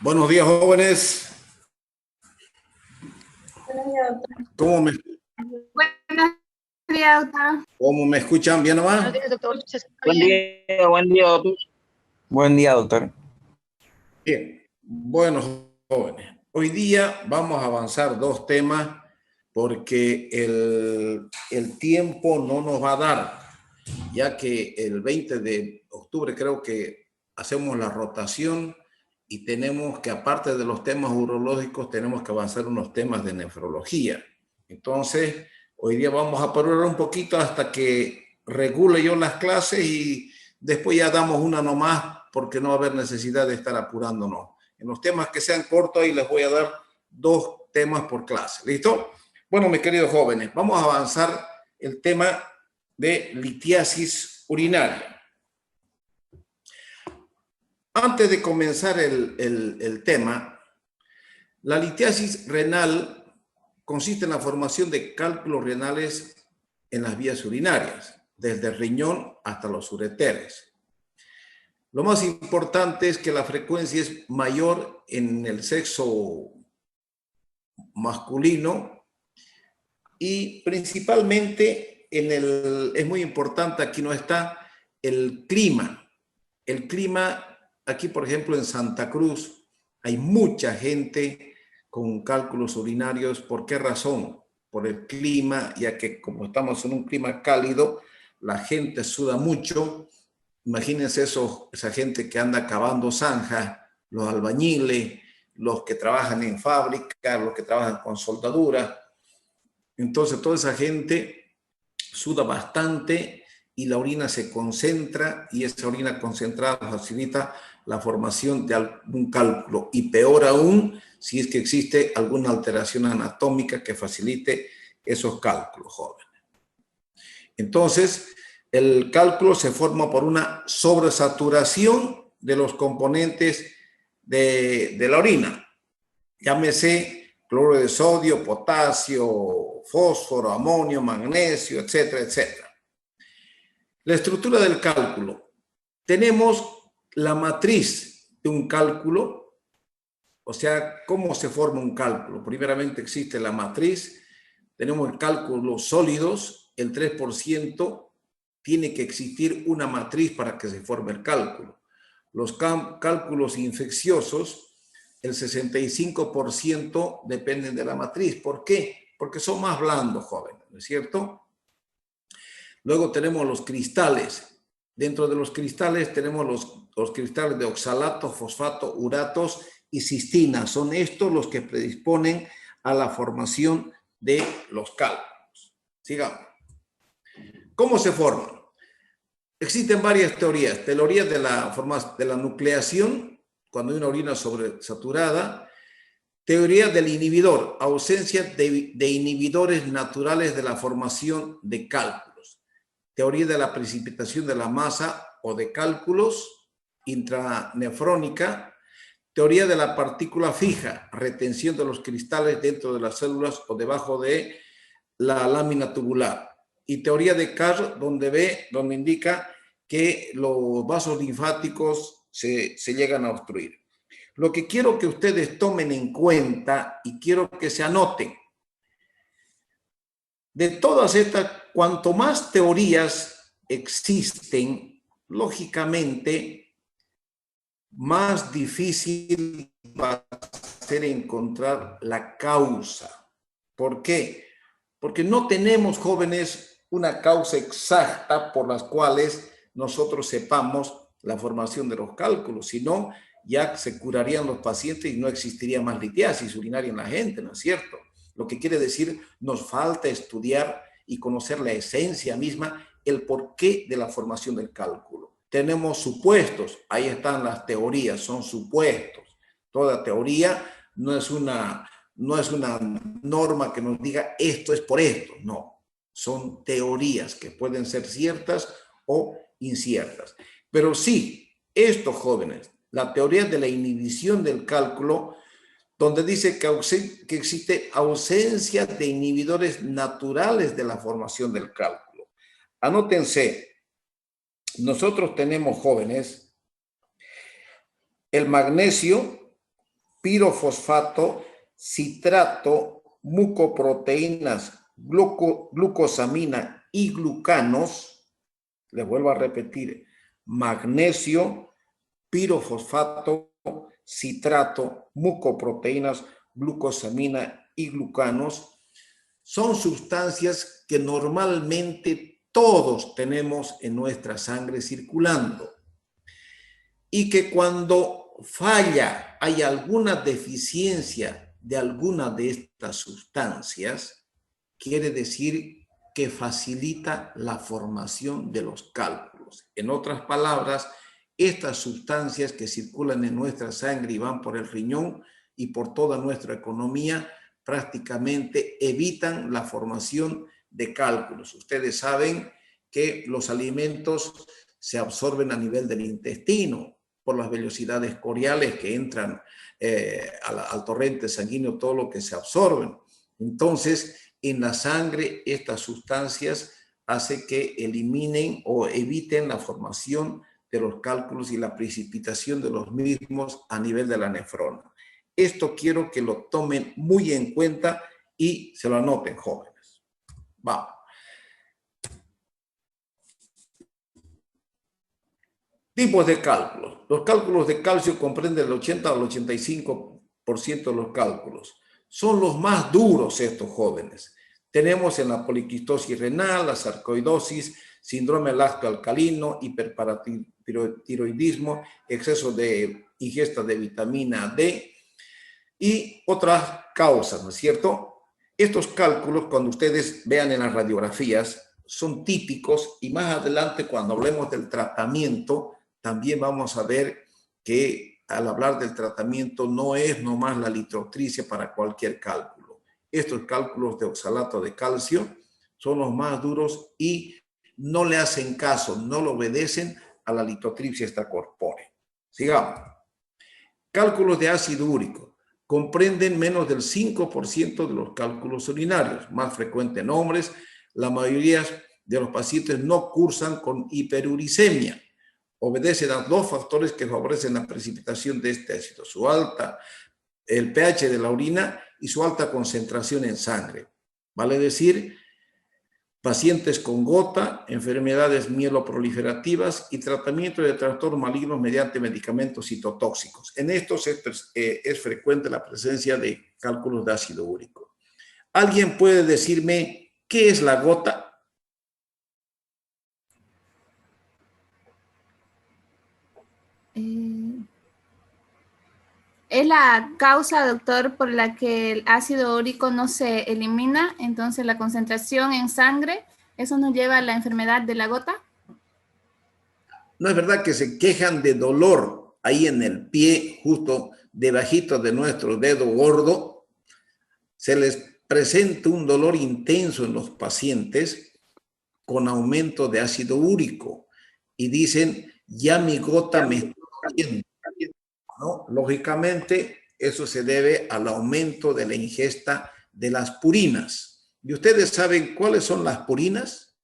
Buenos días, jóvenes. ¿Cómo me, Buenos días, doctor. cómo me escuchan? ¿Bien nomás? Buenos días, doctor. ¿Se escucha Buen bien? día, doctor. Buen día, doctor. Bien. Bueno, jóvenes. Hoy día vamos a avanzar dos temas porque el tiempo no nos va a dar, ya que el 20 de octubre creo que hacemos la rotación y tenemos que, aparte de los temas urológicos, tenemos que avanzar unos temas de nefrología. Entonces, hoy día vamos a parar un poquito hasta que regule yo las clases y después ya damos una nomás porque no va a haber necesidad de estar apurándonos. En los temas que sean cortos, ahí les voy a dar dos temas por clase. ¿Listo? Bueno, mis queridos jóvenes, vamos a avanzar el tema de litiasis urinaria. Antes de comenzar el tema, la litiasis renal consiste en la formación de cálculos renales en las vías urinarias, desde el riñón hasta los ureteres. Lo más importante es que la frecuencia es mayor en el sexo masculino y principalmente es muy importante, aquí no está, el clima. El clima, aquí por ejemplo en Santa Cruz, hay mucha gente con cálculos urinarios. ¿Por qué razón? Por el clima, ya que como estamos en un clima cálido, la gente suda mucho. Imagínense esa gente que anda cavando zanjas, los albañiles, los que trabajan en fábrica, los que trabajan con soldadura. Entonces toda esa gente suda bastante y la orina se concentra y esa orina concentrada facilita la formación de algún cálculo y peor aún si es que existe alguna alteración anatómica que facilite esos cálculos, jóvenes. Entonces, el cálculo se forma por una sobresaturación de los componentes de la orina. Llámese cloruro de sodio, potasio, fósforo, amonio, magnesio, etcétera, etcétera. La estructura del cálculo. Tenemos la matriz de un cálculo, o sea, ¿cómo se forma un cálculo? Primeramente existe la matriz, tenemos cálculos sólidos, el 3%, tiene que existir una matriz para que se forme el cálculo. Los cálculos infecciosos, el 65% dependen de la matriz. ¿Por qué? Porque son más blandos, jóvenes, ¿no es cierto? Luego tenemos los cristales. Dentro de los cristales tenemos los cristales de oxalato, fosfato, uratos y cistina. Son estos los que predisponen a la formación de los cálculos. Sigamos. ¿Cómo se forman? Existen varias teorías. Teorías de la nucleación, cuando hay una orina sobresaturada. Teoría del inhibidor, ausencia de inhibidores naturales de la formación de cálculos. Teoría de la precipitación de la masa o de cálculos intranefrónica. Teoría de la partícula fija, retención de los cristales dentro de las células o debajo de la lámina tubular. Y teoría de Carr, donde indica que los vasos linfáticos se llegan a obstruir. Lo que quiero que ustedes tomen en cuenta y quiero que se anoten, de todas estas, cuanto más teorías existen, lógicamente, más difícil va a ser encontrar la causa. ¿Por qué? Porque no tenemos, jóvenes, una causa exacta por las cuales nosotros sepamos la formación de los cálculos, sino ya se curarían los pacientes y no existiría más litiasis urinaria en la gente, ¿no es cierto? Lo que quiere decir, nos falta estudiar y conocer la esencia misma, el porqué de la formación del cálculo. Tenemos supuestos, ahí están las teorías, son supuestos. Toda teoría no es una norma que nos diga esto es por esto, no. Son teorías que pueden ser ciertas o inciertas. Pero sí, estos jóvenes, la teoría de la inhibición del cálculo, donde dice que existe ausencia de inhibidores naturales de la formación del cálculo. Anótense, nosotros tenemos, jóvenes, el magnesio, pirofosfato, citrato, mucoproteínas, glucosamina y glucanos. Les vuelvo a repetir, magnesio, pirofosfato, citrato, mucoproteínas, glucosamina y glucanos son sustancias que normalmente todos tenemos en nuestra sangre circulando y que cuando falla, hay alguna deficiencia de alguna de estas sustancias, quiere decir que facilita la formación de los cálculos. En otras palabras, estas sustancias que circulan en nuestra sangre y van por el riñón y por toda nuestra economía, prácticamente evitan la formación de cálculos. Ustedes saben que los alimentos se absorben a nivel del intestino por las velocidades coriales que entran al torrente sanguíneo, todo lo que se absorben. Entonces, en la sangre, estas sustancias hacen que eliminen o eviten la formación de los cálculos y la precipitación de los mismos a nivel de la nefrona. Esto quiero que lo tomen muy en cuenta y se lo anoten, jóvenes. Vamos. Tipos de cálculos. Los cálculos de calcio comprenden el 80 al 85% de los cálculos. Son los más duros estos, jóvenes. Tenemos en la poliquistosis renal, la sarcoidosis, síndrome lácteo-alcalino, hiperparatiroidismo, exceso de ingesta de vitamina D y otras causas, ¿no es cierto? Estos cálculos, cuando ustedes vean en las radiografías, son típicos y más adelante cuando hablemos del tratamiento, también vamos a ver que al hablar del tratamiento no es nomás la lithotripsia para cualquier cálculo. Estos cálculos de oxalato de calcio son los más duros y no le hacen caso, no le obedecen a la lithotripsia extracorpórea. Sigamos. Cálculos de ácido úrico. Comprenden menos del 5% de los cálculos urinarios, más frecuente en hombres. La mayoría de los pacientes no cursan con hiperuricemia. Obedecen a dos factores que favorecen la precipitación de este ácido, el pH de la orina y su alta concentración en sangre. Vale decir, pacientes con gota, enfermedades mieloproliferativas y tratamiento de trastornos malignos mediante medicamentos citotóxicos. En estos es frecuente la presencia de cálculos de ácido úrico. ¿Alguien puede decirme qué es la gota? Es la causa, doctor, por la que el ácido úrico no se elimina, entonces la concentración en sangre, eso nos lleva a la enfermedad de la gota. ¿No es verdad que se quejan de dolor ahí en el pie, justo debajito de nuestro dedo gordo? Se les presenta un dolor intenso en los pacientes con aumento de ácido úrico y dicen, ya mi gota me está doliendo, ¿no? Lógicamente, eso se debe al aumento de la ingesta de las purinas. ¿Y ustedes saben cuáles son las purinas?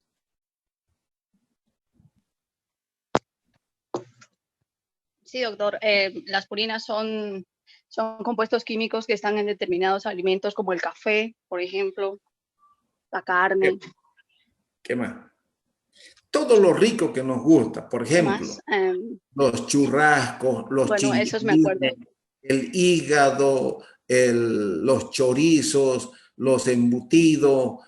Sí, doctor. Las purinas son compuestos químicos que están en determinados alimentos como el café, por ejemplo, la carne. ¿Qué más? Todo lo rico que nos gusta, por ejemplo, los churrascos, los chilaquiles, el hígado, los chorizos, los embutidos,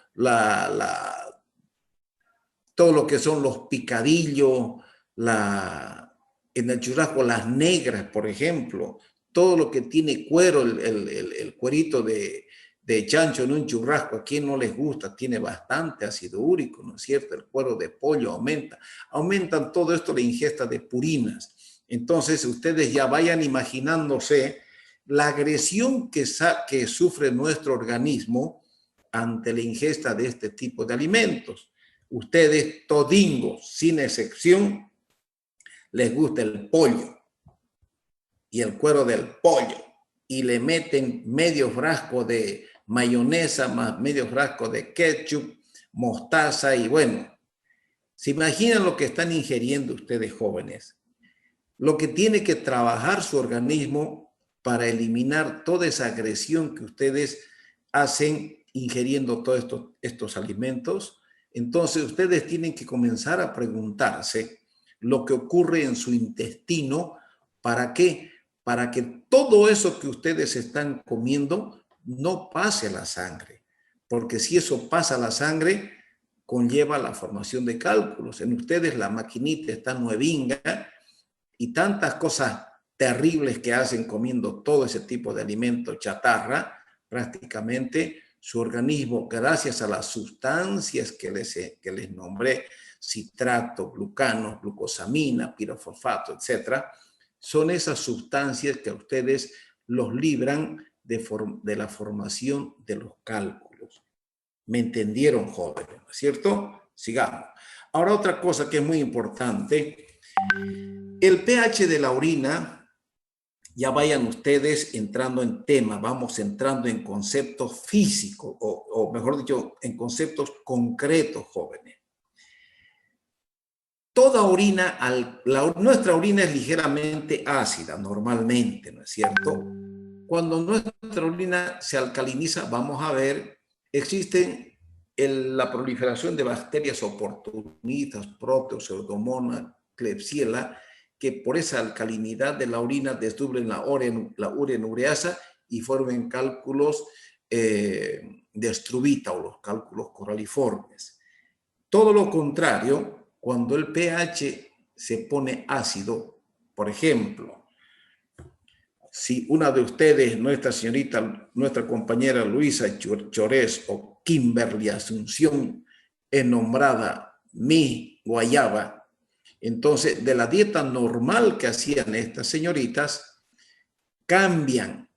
todo lo que son los picadillos, en el churrasco las negras, por ejemplo, todo lo que tiene cuero, el cuerito de chancho en un churrasco, ¿a quién no les gusta? Tiene bastante ácido úrico, ¿no es cierto? El cuero de pollo aumentan todo esto la ingesta de purinas. Entonces, ustedes ya vayan imaginándose la agresión que sufre nuestro organismo ante la ingesta de este tipo de alimentos. Ustedes, todingos, sin excepción, les gusta el pollo y el cuero del pollo y le meten medio frasco de mayonesa más medio frasco de ketchup, mostaza y bueno, ¿se imaginan lo que están ingiriendo ustedes jóvenes? lo que tiene que trabajar su organismo para eliminar toda esa agresión que ustedes hacen ingiriendo todos estos alimentos. Entonces ustedes tienen que comenzar a preguntarse lo que ocurre en su intestino. ¿Para qué? Para que todo eso que ustedes están comiendo no pase a la sangre. Porque si eso pasa a la sangre, conlleva la formación de cálculos. En ustedes la maquinita está nuevinga y tantas cosas terribles que hacen comiendo todo ese tipo de alimentos chatarra, prácticamente su organismo, gracias a las sustancias que les nombré, citrato, glucano, glucosamina, pirofosfato, etcétera, son esas sustancias que a ustedes los libran de la formación de los cálculos. ¿Me entendieron, jóvenes? ¿No es cierto? Sigamos. Ahora otra cosa que es muy importante, el pH de la orina. Ya vayan ustedes entrando en tema, vamos entrando en conceptos físicos, o mejor dicho, en conceptos concretos, jóvenes. Toda orina, nuestra orina es ligeramente ácida, normalmente, ¿no es cierto? Cuando nuestra orina se alcaliniza, vamos a ver, existen la proliferación de bacterias oportunistas, proteus, pseudomonas, klebsiella, que por esa alcalinidad de la orina desdoblen la ureasa y formen cálculos de estrubita o los cálculos coraliformes. Todo lo contrario, cuando el pH se pone ácido, por ejemplo, si una de ustedes, nuestra compañera Luisa Chorés o Kimberly Asunción es nombrada Miss Guayaba, entonces, de la dieta normal que hacían estas señoritas, cambian,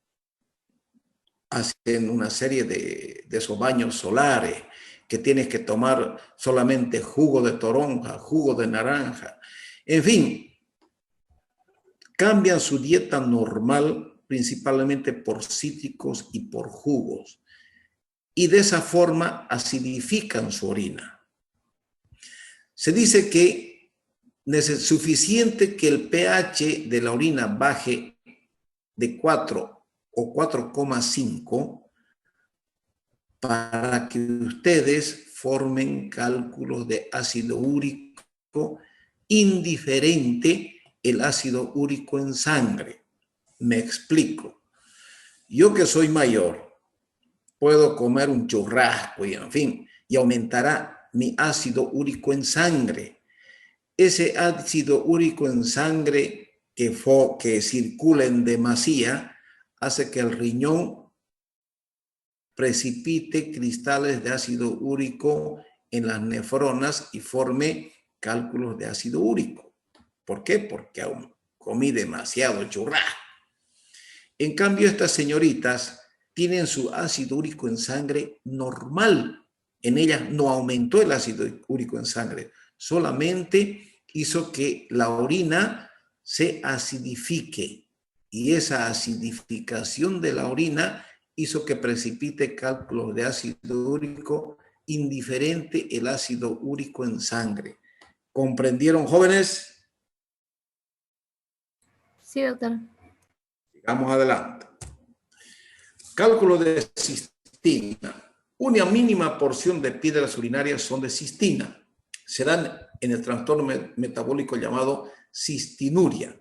hacen una serie de esos baños solares, que tienes que tomar solamente jugo de toronja, jugo de naranja, en fin, cambian su dieta normal principalmente por cítricos y por jugos, y de esa forma acidifican su orina. Se dice que es suficiente que el pH de la orina baje de 4 o 4,5 para que ustedes formen cálculos de ácido úrico indiferente el ácido úrico en sangre. Me explico. Yo que soy mayor, puedo comer un churrasco y en fin, y aumentará mi ácido úrico en sangre. Ese ácido úrico en sangre que circula en demasía hace que el riñón precipite cristales de ácido úrico en las nefronas y forme cálculos de ácido úrico. ¿Por qué? Porque aún comí demasiado churrasco. En cambio, estas señoritas tienen su ácido úrico en sangre normal. En ellas no aumentó el ácido úrico en sangre, solamente hizo que la orina se acidifique y esa acidificación de la orina hizo que precipite cálculos de ácido úrico indiferente el ácido úrico en sangre. ¿Comprendieron, jóvenes? Sí, doctor. Sigamos adelante. Cálculo de cistina. Una mínima porción de piedras urinarias son de cistina. Se dan en el trastorno metabólico llamado cistinuria.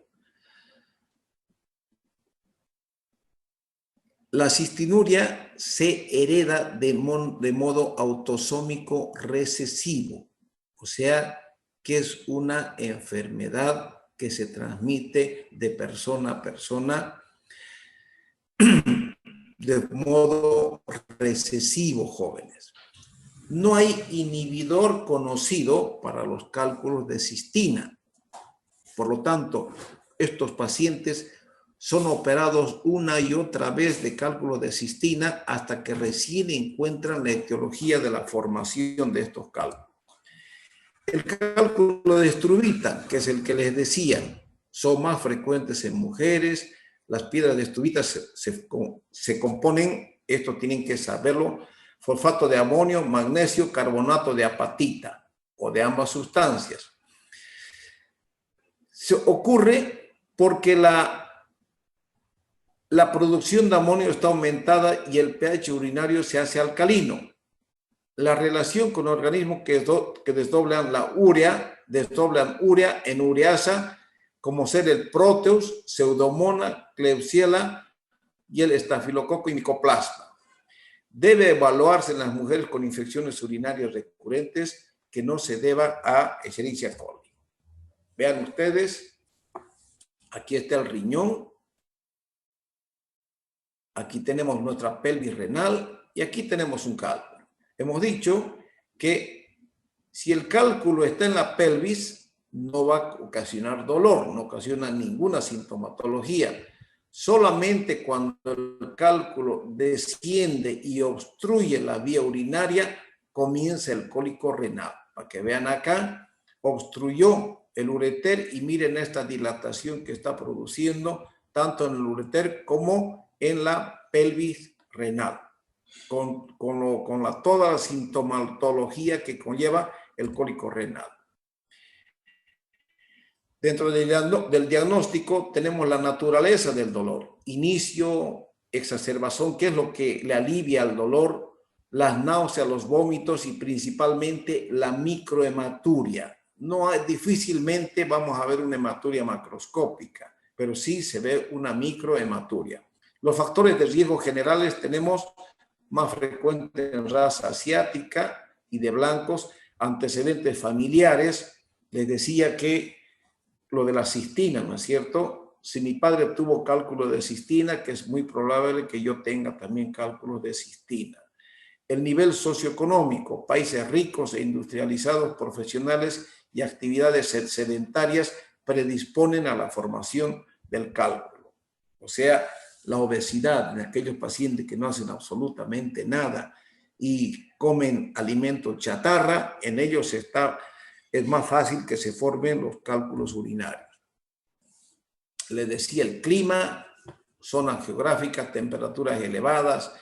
La cistinuria se hereda de modo autosómico recesivo, o sea, que es una enfermedad que se transmite de persona a persona de modo recesivo, jóvenes. No hay inhibidor conocido para los cálculos de cistina. Por lo tanto, estos pacientes son operados una y otra vez de cálculos de cistina hasta que recién encuentran la etiología de la formación de estos cálculos. El cálculo de estrubita, que es el que les decía, son más frecuentes en mujeres. Las piedras de estrubita se componen, esto tienen que saberlo, fosfato de amonio, magnesio, carbonato de apatita o de ambas sustancias. Se ocurre Porque la producción de amonio está aumentada y el pH urinario se hace alcalino. La relación con organismos que desdoblan la urea, desdoblan urea en ureasa, como ser el Proteus, Pseudomonas, Klebsiella y el estafilococo y Mycoplasma. Debe evaluarse en las mujeres con infecciones urinarias recurrentes que no se deban a Escherichia coli. Vean ustedes, aquí está el riñón, aquí tenemos nuestra pelvis renal y aquí tenemos un cálculo. Hemos dicho que si el cálculo está en la pelvis, no va a ocasionar dolor, no ocasiona ninguna sintomatología. Solamente cuando el cálculo desciende y obstruye la vía urinaria, comienza el cólico renal. Para que vean acá, obstruyó el ureter y miren esta dilatación que está produciendo tanto en el ureter como en la pelvis renal, con toda la sintomatología que conlleva el cólico renal. Dentro del diagnóstico tenemos la naturaleza del dolor, inicio, exacerbación, qué es lo que le alivia el dolor, las náuseas, los vómitos y principalmente la microhematuria. Difícilmente vamos a ver una hematuria macroscópica, pero sí se ve una microhematuria. Los factores de riesgo generales tenemos más frecuente en raza asiática y de blancos, antecedentes familiares. Les decía que lo de la cistina, ¿no es cierto? Si mi padre tuvo cálculo de cistina, que es muy probable que yo tenga también cálculos de cistina. El nivel socioeconómico, países ricos e industrializados, profesionales y actividades sedentarias predisponen a la formación del cálculo. O sea, la obesidad en aquellos pacientes que no hacen absolutamente nada y comen alimentos chatarra, en ellos es más fácil que se formen los cálculos urinarios. Les decía el clima, zonas geográficas, temperaturas elevadas,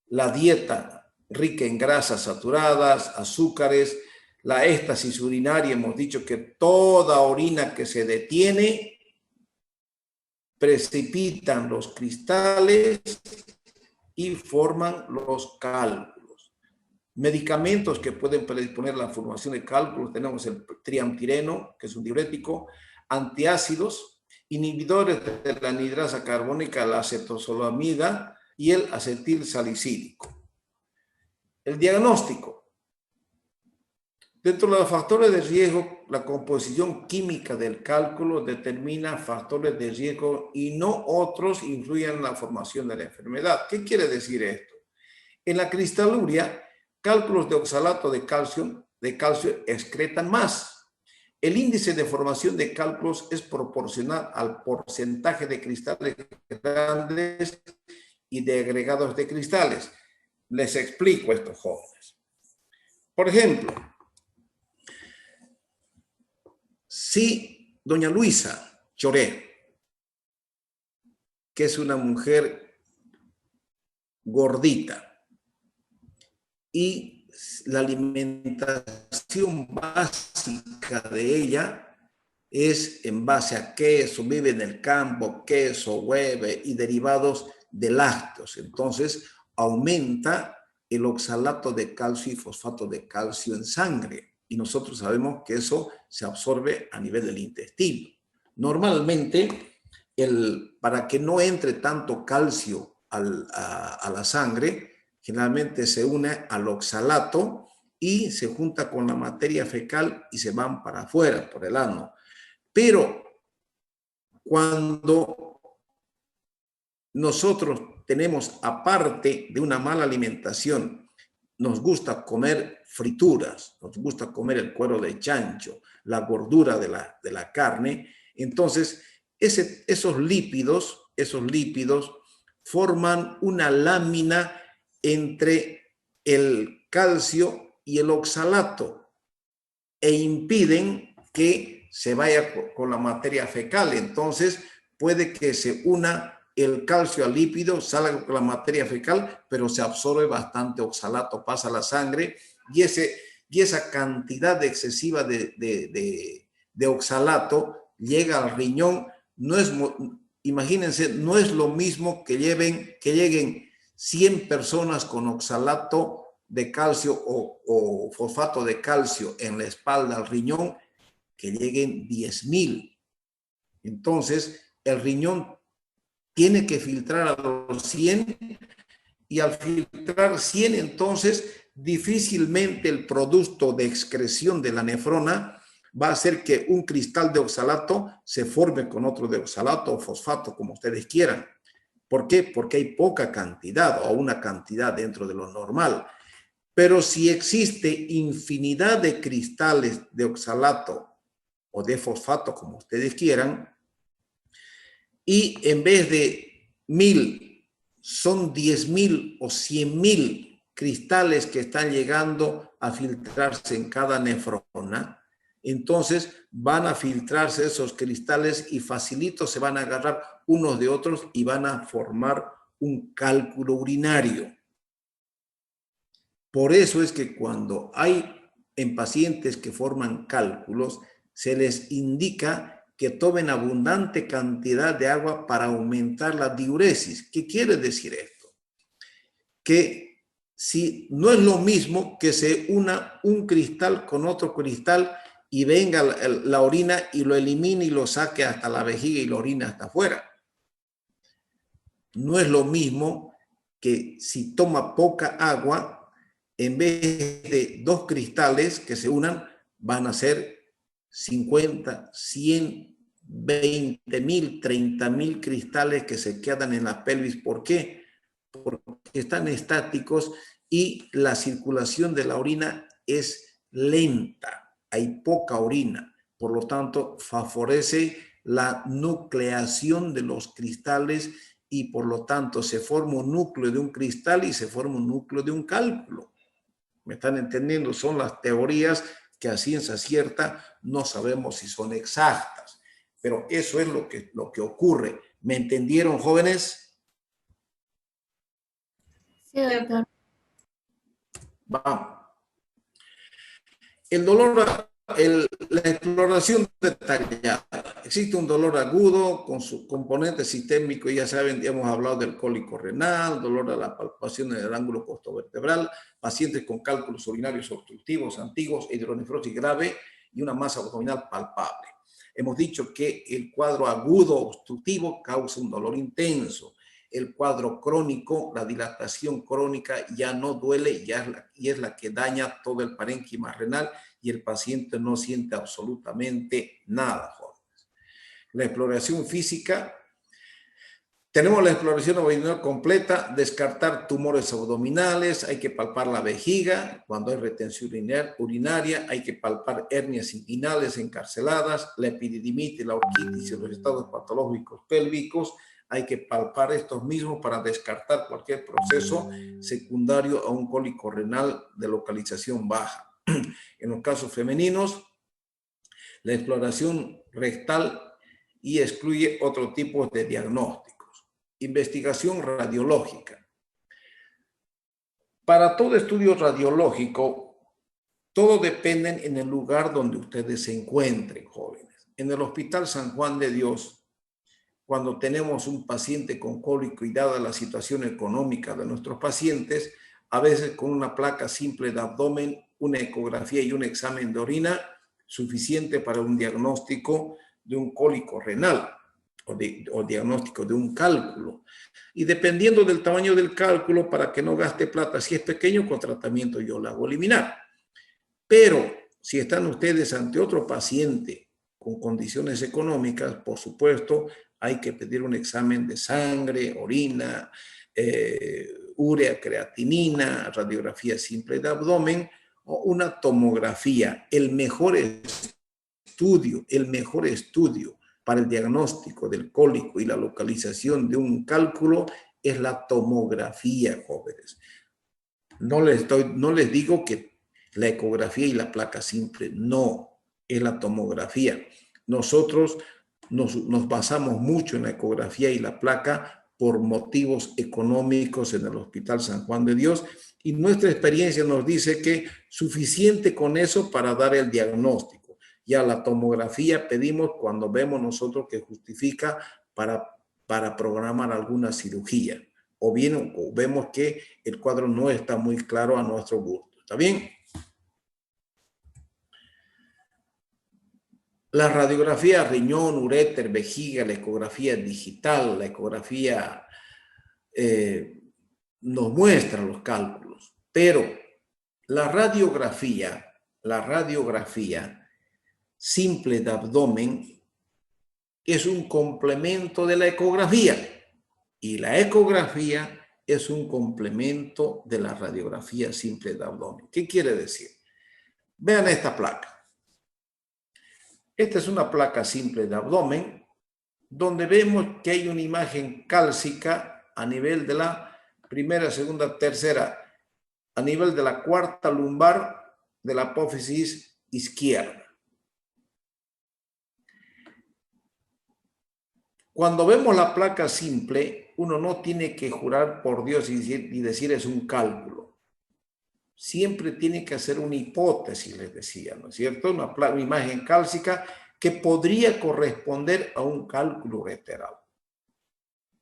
la dieta rica en grasas saturadas, azúcares, la éstasis urinaria. Hemos dicho que toda orina que se detiene precipitan los cristales y forman los cálculos. Medicamentos que pueden predisponer la formación de cálculos, tenemos el triamtireno, que es un diurético, antiácidos, inhibidores de la anhidrasa carbónica, la acetozolamida y el acetilsalicílico. El diagnóstico. Dentro de los factores de riesgo, la composición química del cálculo determina factores de riesgo y no otros influyen en la formación de la enfermedad. ¿Qué quiere decir esto? En la cristaluria, cálculos de oxalato de calcio excretan más. El índice de formación de cálculos es proporcional al porcentaje de cristales grandes y de agregados de cristales. Les explico a estos jóvenes. Por ejemplo, si doña Luisa Choré, que es una mujer gordita, y la alimentación básica de ella es en base a queso, vive en el campo, queso, huevo y derivados de lácteos. Entonces, aumenta el oxalato de calcio y fosfato de calcio en sangre. Y nosotros sabemos que eso se absorbe a nivel del intestino. Normalmente, para que no entre tanto calcio a la sangre, generalmente se une al oxalato y se junta con la materia fecal y se van para afuera, por el ano. Pero cuando nosotros tenemos, aparte de una mala alimentación, nos gusta comer frituras, nos gusta comer el cuero de chancho, la gordura de la carne, entonces esos lípidos forman una lámina entre el calcio y el oxalato e impiden que se vaya con la materia fecal. Entonces puede que se una el calcio al lípido, salga con la materia fecal, pero se absorbe bastante oxalato, pasa a la sangre y esa cantidad excesiva de oxalato llega al riñón, Imagínense, no es lo mismo que lleguen 100 personas con oxalato de calcio o fosfato de calcio en la espalda al riñón, que lleguen 10.000. Entonces, el riñón tiene que filtrar a los 100 y al filtrar 100, entonces, difícilmente el producto de excreción de la nefrona va a hacer que un cristal de oxalato se forme con otro de oxalato o fosfato, como ustedes quieran. ¿Por qué? Porque hay poca cantidad o una cantidad dentro de lo normal. Pero si existe infinidad de cristales de oxalato o de fosfato, como ustedes quieran, y en vez de 1.000 son 10.000 o 100.000 cristales que están llegando a filtrarse en cada nefrona, entonces van a filtrarse esos cristales y facilito se van a agarrar unos de otros y van a formar un cálculo urinario. Por eso es que cuando hay en pacientes que forman cálculos, se les indica que tomen abundante cantidad de agua para aumentar la diuresis. ¿Qué quiere decir esto? Que si no es lo mismo que se una un cristal con otro cristal y venga la orina y lo elimine y lo saque hasta la vejiga y la orina hasta afuera. No es lo mismo que si toma poca agua, en vez de 2 cristales que se unan, van a ser 50, 100, 20.000, 30.000 cristales que se quedan en la pelvis. ¿Por qué? Porque están estáticos y la circulación de la orina es lenta. Hay poca orina. Por lo tanto, favorece la nucleación de los cristales y por lo tanto se forma un núcleo de un cristal y se forma un núcleo de un cálculo. ¿Me están entendiendo? Son las teorías que a ciencia cierta no sabemos si son exactas, pero eso es lo que ocurre. ¿Me entendieron, jóvenes? Sí, doctor. Vamos. El dolor, la exploración detallada. Existe un dolor agudo con su componente sistémico, ya saben, ya hemos hablado del cólico renal, dolor a la palpación en el ángulo costovertebral, pacientes con cálculos urinarios obstructivos antiguos, hidronefrosis grave y una masa abdominal palpable. Hemos dicho que el cuadro agudo obstructivo causa un dolor intenso. El cuadro crónico, la dilatación crónica ya no duele y es la que daña todo el parénquima renal y el paciente no siente absolutamente nada, jóvenes. La exploración física, tenemos la exploración abdominal completa, descartar tumores abdominales, hay que palpar la vejiga cuando hay retención urinaria, hay que palpar hernias inguinales encarceladas, la epididimitis, la orquitis y los estados patológicos pélvicos. Hay que palpar estos mismos para descartar cualquier proceso secundario a un cólico renal de localización baja. En los casos femeninos, la exploración rectal y excluye otro tipo de diagnósticos. Investigación radiológica. Para todo estudio radiológico, todo depende en el lugar donde ustedes se encuentren, jóvenes. En el Hospital San Juan de Dios, cuando tenemos un paciente con cólico y dada la situación económica de nuestros pacientes, a veces con una placa simple de abdomen, una ecografía y un examen de orina, suficiente para un diagnóstico de un cólico renal o diagnóstico de un cálculo. Y dependiendo del tamaño del cálculo, para que no gaste plata, si es pequeño, con tratamiento yo lo hago eliminar. Pero si están ustedes ante otro paciente con condiciones económicas, por supuesto, hay que pedir un examen de sangre, orina, urea, creatinina, radiografía simple de abdomen o una tomografía. El mejor estudio para el diagnóstico del cólico y la localización de un cálculo es la tomografía, jóvenes. No les digo que la ecografía y la placa simple, no, es la tomografía. Nosotros nos basamos mucho en la ecografía y la placa por motivos económicos en el Hospital San Juan de Dios y nuestra experiencia nos dice que suficiente con eso para dar el diagnóstico. Ya la tomografía pedimos cuando vemos nosotros que justifica para programar alguna cirugía. O bien vemos que el cuadro no está muy claro a nuestro gusto. ¿Está bien? La radiografía riñón, uréter, vejiga, la ecografía digital, la ecografía nos muestra los cálculos, pero la radiografía simple de abdomen es un complemento de la ecografía y la ecografía es un complemento de la radiografía simple de abdomen. ¿Qué quiere decir? Vean esta placa. Esta es una placa simple de abdomen donde vemos que hay una imagen cálcica a nivel de la primera, segunda, tercera, a nivel de la cuarta lumbar de la apófisis izquierda. Cuando vemos la placa simple, uno no tiene que jurar por Dios y decir es un cálculo. Siempre tiene que hacer una hipótesis, les decía, ¿no es cierto? Una imagen cálcica que podría corresponder a un cálculo ureteral.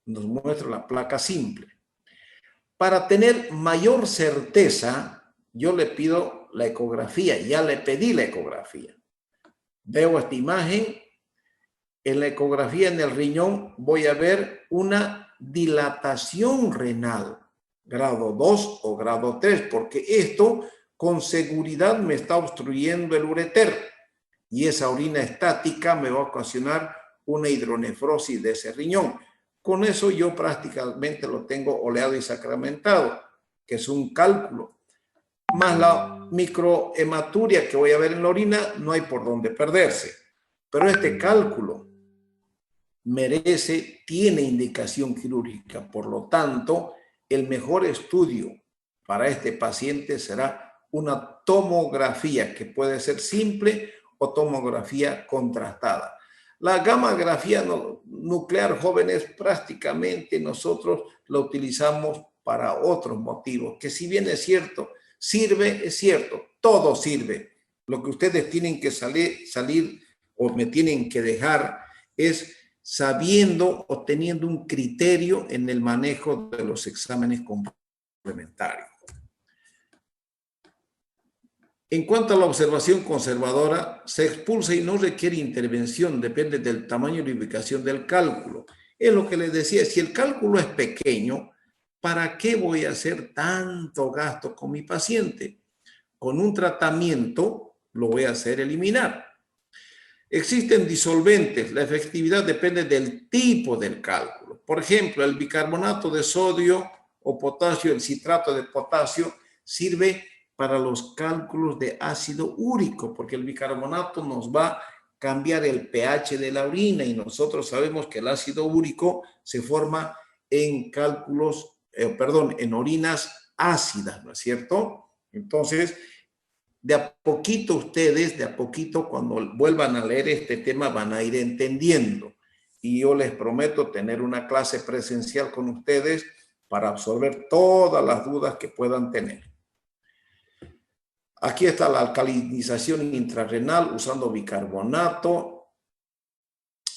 Nos muestra la placa simple. Para tener mayor certeza, yo le pido la ecografía. Ya le pedí la ecografía. Veo esta imagen. En la ecografía en el riñón voy a ver una dilatación renal, grado 2 o grado 3, porque esto con seguridad me está obstruyendo el ureter y esa orina estática me va a ocasionar una hidronefrosis de ese riñón. Con eso yo prácticamente lo tengo oleado y sacramentado, que es un cálculo. Más la microhematuria que voy a ver en la orina, no hay por dónde perderse. Pero este cálculo tiene indicación quirúrgica. Por lo tanto, el mejor estudio para este paciente será una tomografía que puede ser simple o tomografía contrastada. La gammagrafía nuclear, jóvenes, prácticamente nosotros la utilizamos para otros motivos, que si bien es cierto, sirve, es cierto, todo sirve. Lo que ustedes tienen que salir o me tienen que dejar es sabiendo o teniendo un criterio en el manejo de los exámenes complementarios. En cuanto a la observación conservadora, se expulsa y no requiere intervención, depende del tamaño y la ubicación del cálculo. Es lo que les decía, si el cálculo es pequeño, ¿para qué voy a hacer tanto gasto con mi paciente? Con un tratamiento lo voy a hacer eliminar. Existen disolventes, la efectividad depende del tipo del cálculo. Por ejemplo, el bicarbonato de sodio o potasio, el citrato de potasio, sirve para los cálculos de ácido úrico, porque el bicarbonato nos va a cambiar el pH de la orina y nosotros sabemos que el ácido úrico se forma en en orinas ácidas, ¿no es cierto? Entonces, de a poquito cuando vuelvan a leer este tema van a ir entendiendo. Y yo les prometo tener una clase presencial con ustedes para absorber todas las dudas que puedan tener. Aquí está la alcalinización intrarrenal usando bicarbonato,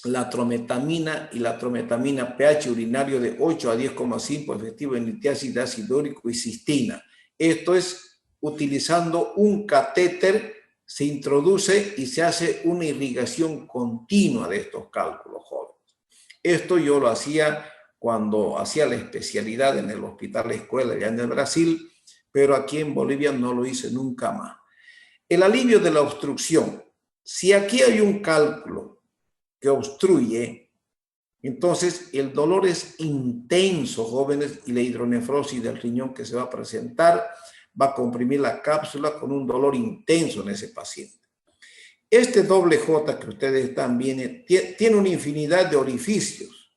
la trometamina y la trometamina pH urinario de 8 a 10,5 efectivo en litiasis de ácido úrico y cistina. Esto es utilizando un catéter, se introduce y se hace una irrigación continua de estos cálculos, jóvenes. Esto yo lo hacía cuando hacía la especialidad en el Hospital Escuela allá en el Brasil, pero aquí en Bolivia no lo hice nunca más. El alivio de la obstrucción. Si aquí hay un cálculo que obstruye, entonces el dolor es intenso, jóvenes, y la hidronefrosis del riñón que se va a presentar va a comprimir la cápsula con un dolor intenso en ese paciente. Este doble J que ustedes están viendo tiene una infinidad de orificios,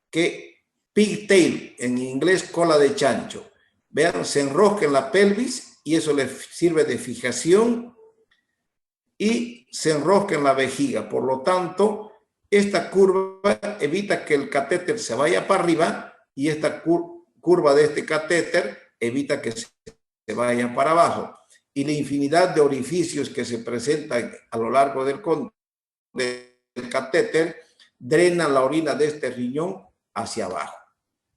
que pigtail, en inglés cola de chancho. Vean, se enrosca en la pelvis y eso les sirve de fijación y se enrosca en la vejiga. Por lo tanto, esta curva evita que el catéter se vaya para arriba y esta curva de este catéter evita que se vaya para abajo. y la infinidad de orificios que se presentan a lo largo del catéter drenan la orina de este riñón hacia abajo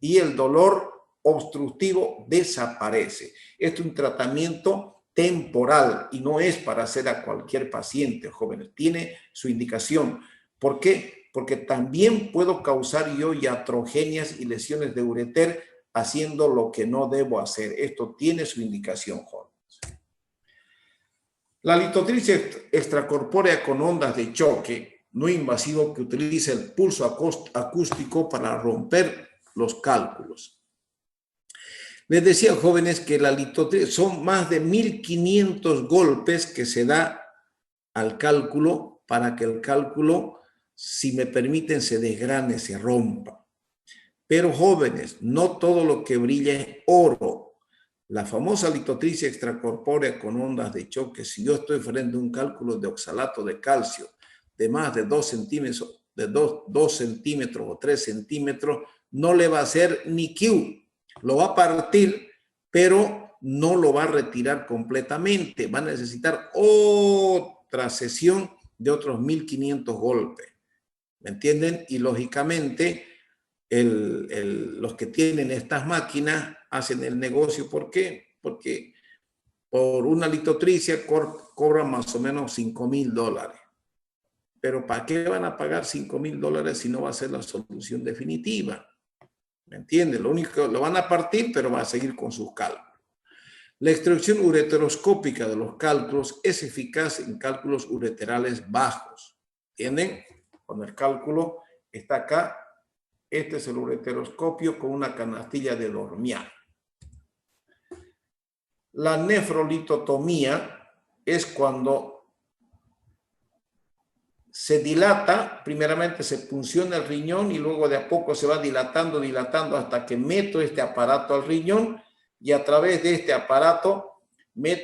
y el dolor obstructivo desaparece. Esto es un tratamiento temporal y no es para hacer a cualquier paciente, jóvenes. Tiene su indicación. ¿Por qué? Porque también puedo causar yo iatrogenias y lesiones de ureter haciendo lo que no debo hacer. Esto tiene su indicación, jóvenes. La litotripsia extracorpórea con ondas de choque no invasivo que utiliza el pulso acústico para romper los cálculos. Les decía, jóvenes, que la litotripsia son más de 1500 golpes que se da al cálculo para que el cálculo, si me permiten, se desgrane, se rompa. Pero, jóvenes, no todo lo que brilla es oro. La famosa litotripsia extracorpórea con ondas de choque, si yo estoy frente a un cálculo de oxalato de calcio de más de 2 centímetros, de 2 centímetros o 3 centímetros, no le va a hacer ni Q. Lo va a partir, pero no lo va a retirar completamente. Va a necesitar otra sesión de otros 1500 golpes. ¿Me entienden? Y lógicamente, los que tienen estas máquinas hacen el negocio. ¿Por qué? Porque por una litotripsia cobran más o menos $5,000. Pero ¿para qué van a pagar $5,000 si no va a ser la solución definitiva? ¿Me entienden? Lo único que lo van a partir, pero va a seguir con sus cálculos. La extracción ureteroscópica de los cálculos es eficaz en cálculos ureterales bajos. ¿Entienden? Cuando el cálculo está acá, este es el ureteroscopio con una canastilla de Dormier. La nefrolitotomía es cuando se dilata, primeramente se punciona el riñón y luego de a poco se va dilatando hasta que meto este aparato al riñón y a través de este aparato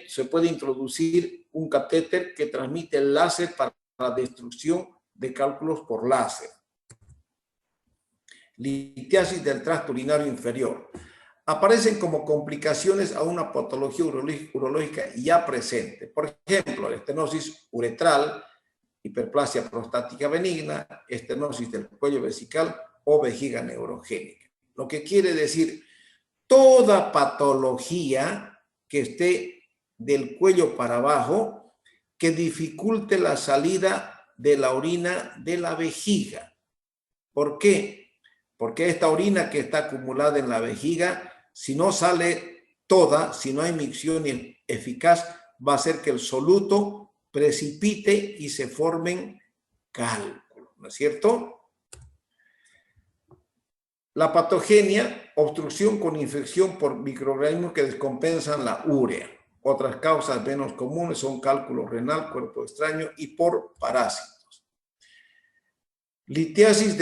se puede introducir un catéter que transmite el láser para la destrucción de cálculos por láser. Litiasis del tracto urinario inferior. Aparecen como complicaciones a una patología urológica ya presente. Por ejemplo, la estenosis uretral, hiperplasia prostática benigna, estenosis del cuello vesical o vejiga neurogénica. Lo que quiere decir, toda patología que esté del cuello para abajo que dificulte la salida de la orina de la vejiga. ¿Por qué? Porque esta orina que está acumulada en la vejiga, si no sale toda, si no hay micción eficaz, va a hacer que el soluto precipite y se formen cálculos, ¿no es cierto? La patogenia, obstrucción con infección por microorganismos que descompensan la urea. Otras causas menos comunes son cálculo renal, cuerpo extraño y por parásitos. Litiasis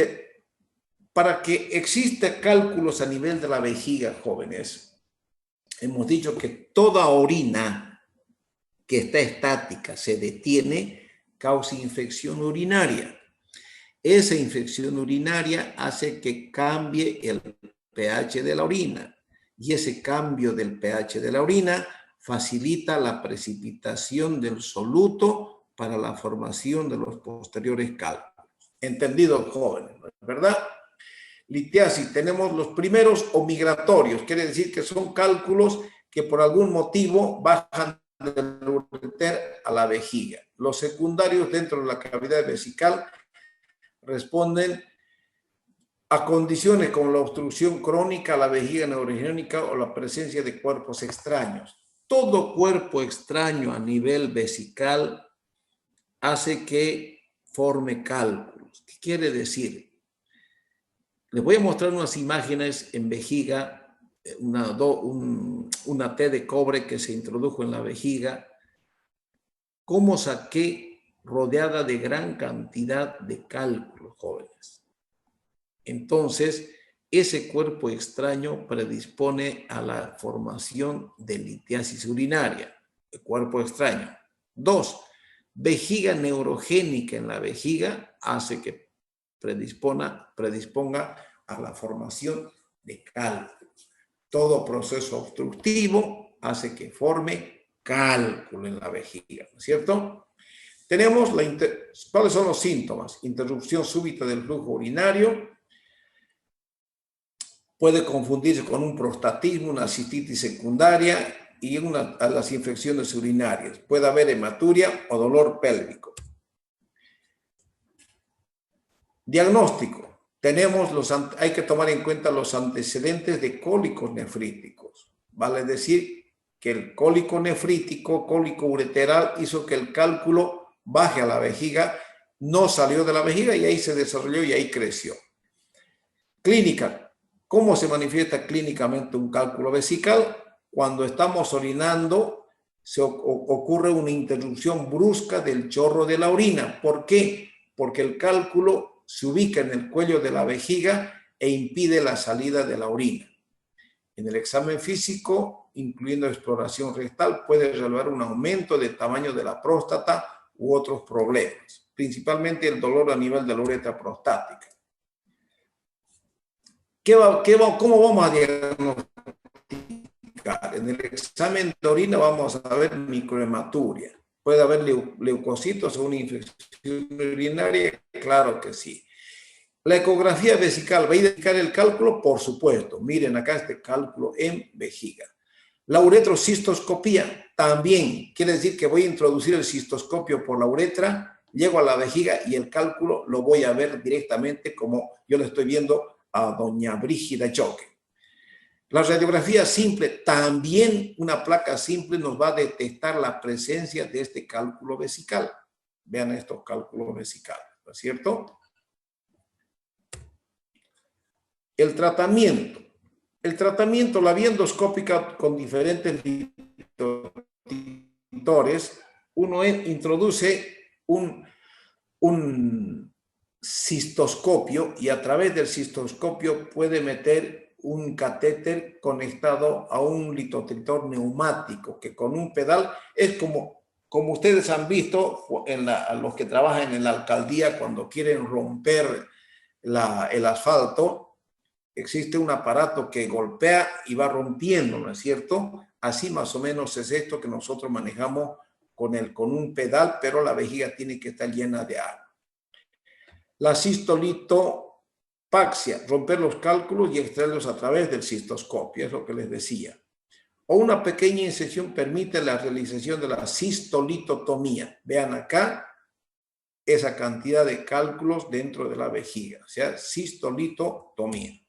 para que exista cálculos a nivel de la vejiga, jóvenes, hemos dicho que toda orina que está estática, se detiene, causa infección urinaria. Esa infección urinaria hace que cambie el pH de la orina y ese cambio del pH de la orina facilita la precipitación del soluto para la formación de los posteriores cálculos. ¿Entendido, jóvenes? ¿Verdad? Litiasis, tenemos los primeros o migratorios, quiere decir que son cálculos que por algún motivo bajan del ureter a la vejiga. Los secundarios dentro de la cavidad vesical responden a condiciones como la obstrucción crónica, la vejiga neurogénica o la presencia de cuerpos extraños. Todo cuerpo extraño a nivel vesical hace que forme cálculos. ¿Qué quiere decir? Les voy a mostrar unas imágenes en vejiga, una T de cobre que se introdujo en la vejiga, cómo saqué rodeada de gran cantidad de cálculos, jóvenes. Entonces, ese cuerpo extraño predispone a la formación de litiasis urinaria, el cuerpo extraño. 2, vejiga neurogénica en la vejiga hace que predisponga a la formación de cálculos. Todo proceso obstructivo hace que forme cálculo en la vejiga, ¿no es cierto? Tenemos ¿cuáles son los síntomas? Interrupción súbita del flujo urinario. Puede confundirse con un prostatismo, una cistitis secundaria y a las infecciones urinarias. Puede haber hematuria o dolor pélvico. Diagnóstico. Hay que tomar en cuenta los antecedentes de cólicos nefríticos. Vale decir que el cólico nefrítico, cólico ureteral, hizo que el cálculo baje a la vejiga, no salió de la vejiga y ahí se desarrolló y ahí creció. Clínica. ¿Cómo se manifiesta clínicamente un cálculo vesical? Cuando estamos orinando, ocurre una interrupción brusca del chorro de la orina. ¿Por qué? Porque el cálculo se ubica en el cuello de la vejiga e impide la salida de la orina. En el examen físico, incluyendo exploración rectal, puede revelar un aumento del tamaño de la próstata u otros problemas, principalmente el dolor a nivel de la uretra prostática. ¿Cómo vamos a diagnosticar? En el examen de orina vamos a ver microhematuria. ¿Puede haber leucocitos o una infección urinaria? Claro que sí. La ecografía vesical, ¿va a indicar el cálculo? Por supuesto. Miren acá este cálculo en vejiga. La uretrocistoscopía también. Quiere decir que voy a introducir el cistoscopio por la uretra, llego a la vejiga y el cálculo lo voy a ver directamente como yo le estoy viendo a doña Brígida Choque. La radiografía simple, también una placa simple nos va a detectar la presencia de este cálculo vesical. Vean estos cálculos vesicales, ¿no es cierto? El tratamiento. El tratamiento, la vía endoscópica con diferentes detectores, uno introduce un cistoscopio y a través del cistoscopio puede meter un catéter conectado a un litotritor neumático que con un pedal es como ustedes han visto a los que trabajan en la alcaldía cuando quieren romper el asfalto. Existe un aparato que golpea y va rompiendo, ¿no es cierto? Así más o menos es esto que nosotros manejamos con un pedal, pero la vejiga tiene que estar llena de agua. La cistolitopaxia, romper los cálculos y extraerlos a través del cistoscopio, es lo que les decía. O una pequeña incisión permite la realización de la cistolitotomía. Vean acá esa cantidad de cálculos dentro de la vejiga, o sea, cistolitotomía.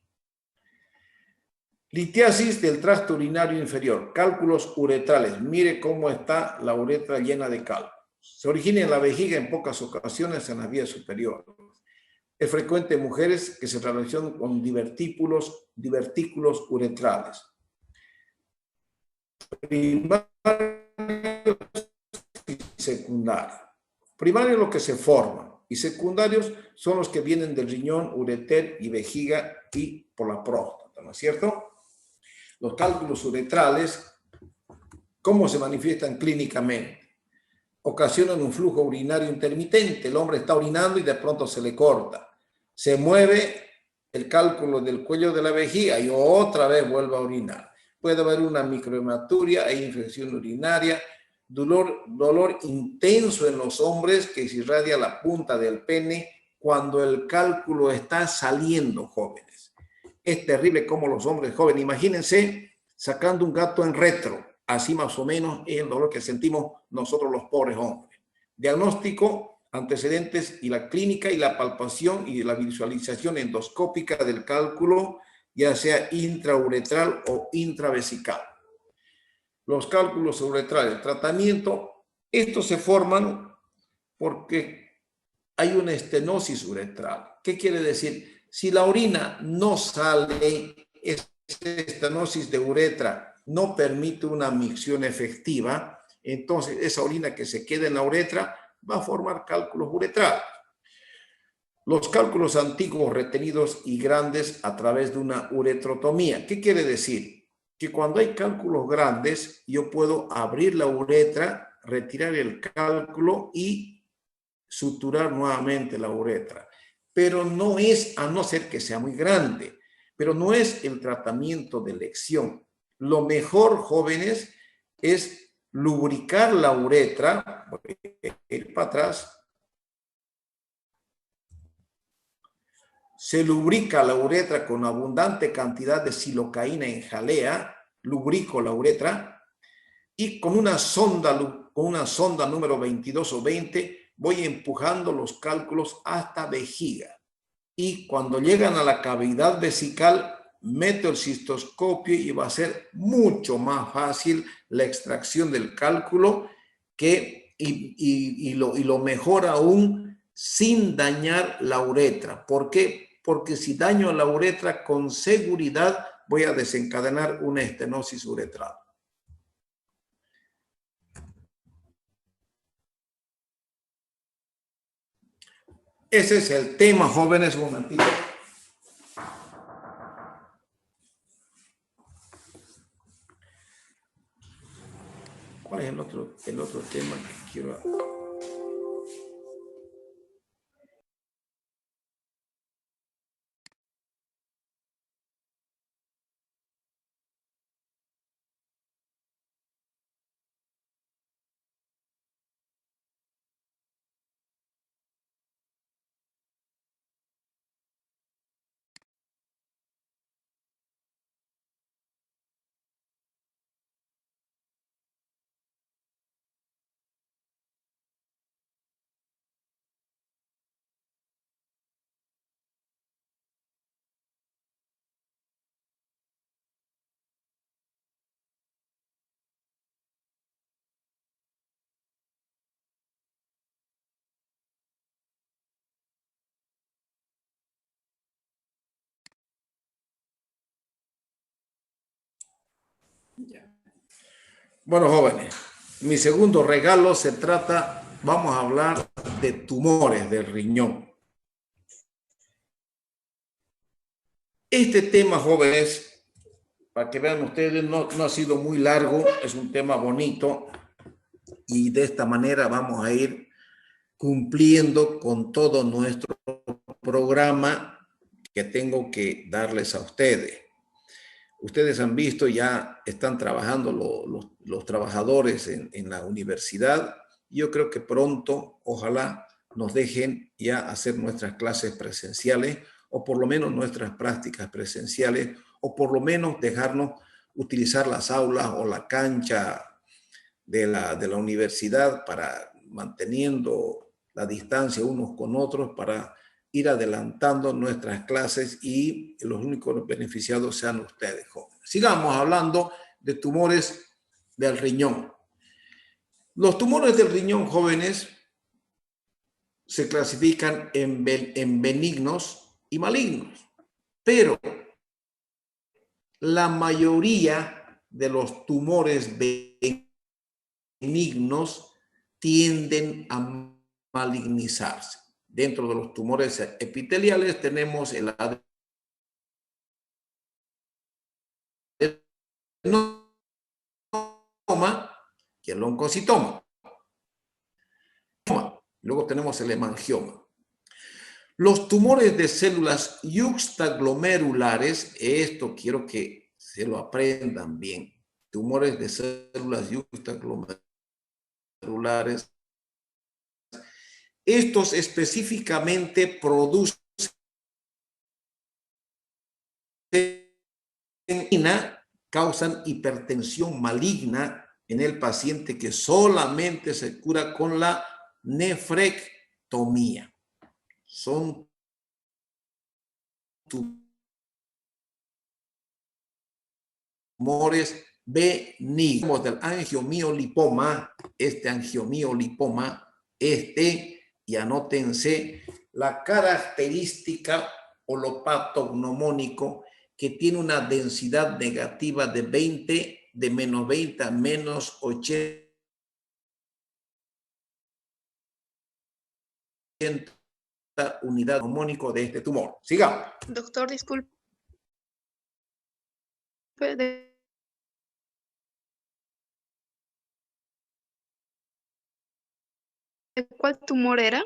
Litiasis del tracto urinario inferior, cálculos uretrales. Mire cómo está la uretra llena de cálculos. Se origina en la vejiga en pocas ocasiones en las vías superiores. Es frecuente en mujeres que se relacionan con divertículos uretrales. Primario y secundario. Primarios los que se forman y secundarios son los que vienen del riñón, ureter y vejiga y por la próstata, ¿no es cierto? Los cálculos uretrales, ¿cómo se manifiestan clínicamente? Ocasionan un flujo urinario intermitente. El hombre está orinando y de pronto se le corta. Se mueve el cálculo del cuello de la vejiga y otra vez vuelve a orinar. Puede haber una microhematuria e infección urinaria, dolor intenso en los hombres que se irradia la punta del pene cuando el cálculo está saliendo, jóvenes. Es terrible como los hombres jóvenes, imagínense sacando un gato en retro, así más o menos es el dolor que sentimos nosotros los pobres hombres. Diagnóstico, antecedentes y la clínica y la palpación y la visualización endoscópica del cálculo, ya sea intrauretral o intravesical. Los cálculos uretrales, tratamiento, estos se forman porque hay una estenosis uretral. ¿Qué quiere decir? Si la orina no sale, esta estenosis de uretra no permite una micción efectiva, entonces esa orina que se queda en la uretra va a formar cálculos uretrales. Los cálculos antiguos retenidos y grandes a través de una uretrotomía. ¿Qué quiere decir? Que cuando hay cálculos grandes, yo puedo abrir la uretra, retirar el cálculo y suturar nuevamente la uretra. Pero no es, a no ser que sea muy grande, pero no es el tratamiento de elección. Lo mejor, jóvenes, es lubricar la uretra, voy a ir para atrás, se lubrica la uretra con abundante cantidad de silocaína en jalea, lubrico la uretra, y con una sonda número 22 o 20 voy empujando los cálculos hasta vejiga. Y cuando llegan a la cavidad vesical, meto el cistoscopio y va a ser mucho más fácil la extracción del cálculo y lo mejor aún sin dañar la uretra. ¿Por qué? Porque si daño la uretra, con seguridad voy a desencadenar una estenosis uretral. Ese es el tema, jóvenes. Un momentito. ¿Cuál es el otro tema que quiero? Bueno, jóvenes, mi segundo regalo vamos a hablar de tumores del riñón. Este tema, jóvenes, para que vean ustedes, no ha sido muy largo, es un tema bonito y de esta manera vamos a ir cumpliendo con todo nuestro programa que tengo que darles a ustedes. Ustedes han visto, ya están trabajando los trabajadores en la universidad. Yo creo que pronto, ojalá, nos dejen ya hacer nuestras clases presenciales o por lo menos nuestras prácticas presenciales o por lo menos dejarnos utilizar las aulas o la cancha de la universidad para manteniendo la distancia unos con otros para ir adelantando nuestras clases y los únicos beneficiados sean ustedes, jóvenes. Sigamos hablando de tumores del riñón. Los tumores del riñón, jóvenes, se clasifican en benignos y malignos, pero la mayoría de los tumores benignos tienden a malignizarse. Dentro de los tumores epiteliales tenemos el adenoma y el oncocitoma. Luego tenemos el hemangioma. Los tumores de células yuxtaglomerulares, esto quiero que se lo aprendan bien. Tumores de células yuxtaglomerulares. Estos específicamente producen causan hipertensión maligna en el paciente que solamente se cura con la nefrectomía. Son tumores benignos del angiomiolipoma, y anótense la característica o lo patognomónico que tiene una densidad negativa de 20, de menos 20 a menos 80 unidad hormónico de este tumor. Sigamos. Doctor, disculpe. ¿De cuál tumor era?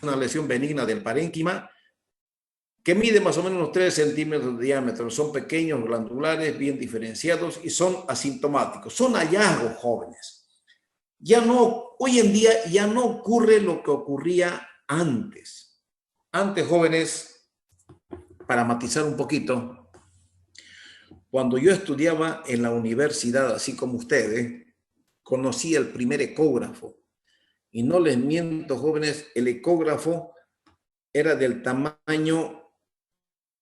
una lesión benigna del parénquima que mide más o menos unos 3 centímetros de diámetro. Son pequeños, glandulares, bien diferenciados y son asintomáticos. Son hallazgos, jóvenes. Hoy en día ya no ocurre lo que ocurría antes. Antes, jóvenes, para matizar un poquito, cuando yo estudiaba en la universidad, así como ustedes, conocí el primer ecógrafo. Y no les miento, jóvenes, el ecógrafo era del tamaño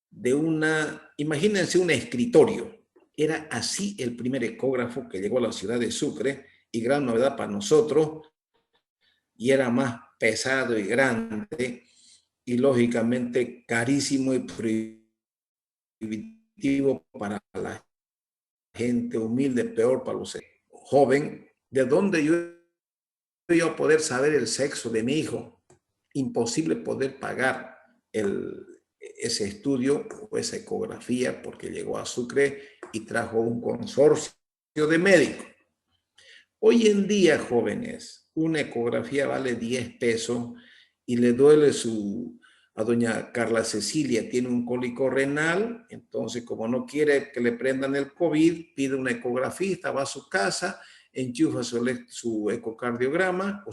de imagínense un escritorio. Era así el primer ecógrafo que llegó a la ciudad de Sucre, y gran novedad para nosotros, y era más pesado y grande, y lógicamente carísimo y prohibitivo para la gente humilde, peor para los jóvenes. ¿De dónde yo iba a poder saber el sexo de mi hijo? Imposible poder pagar ese estudio o esa ecografía, porque llegó a Sucre y trajo un consorcio de médicos. Hoy en día, jóvenes, una ecografía vale 10 pesos y le duele a doña Carla Cecilia, tiene un cólico renal, entonces como no quiere que le prendan el COVID, pide una ecografista, va a su casa, enchufa su ecocardiograma,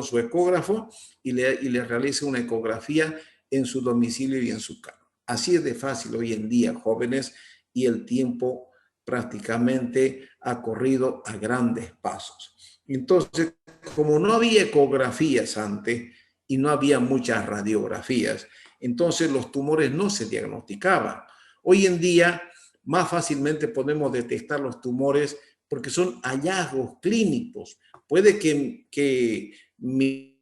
su ecógrafo, y le realiza una ecografía en su domicilio y en su casa. Así es de fácil hoy en día, jóvenes, y el tiempo prácticamente ha corrido a grandes pasos. Entonces, como no había ecografías antes y no había muchas radiografías, entonces los tumores no se diagnosticaban. Hoy en día, más fácilmente podemos detectar los tumores porque son hallazgos clínicos. Puede que mi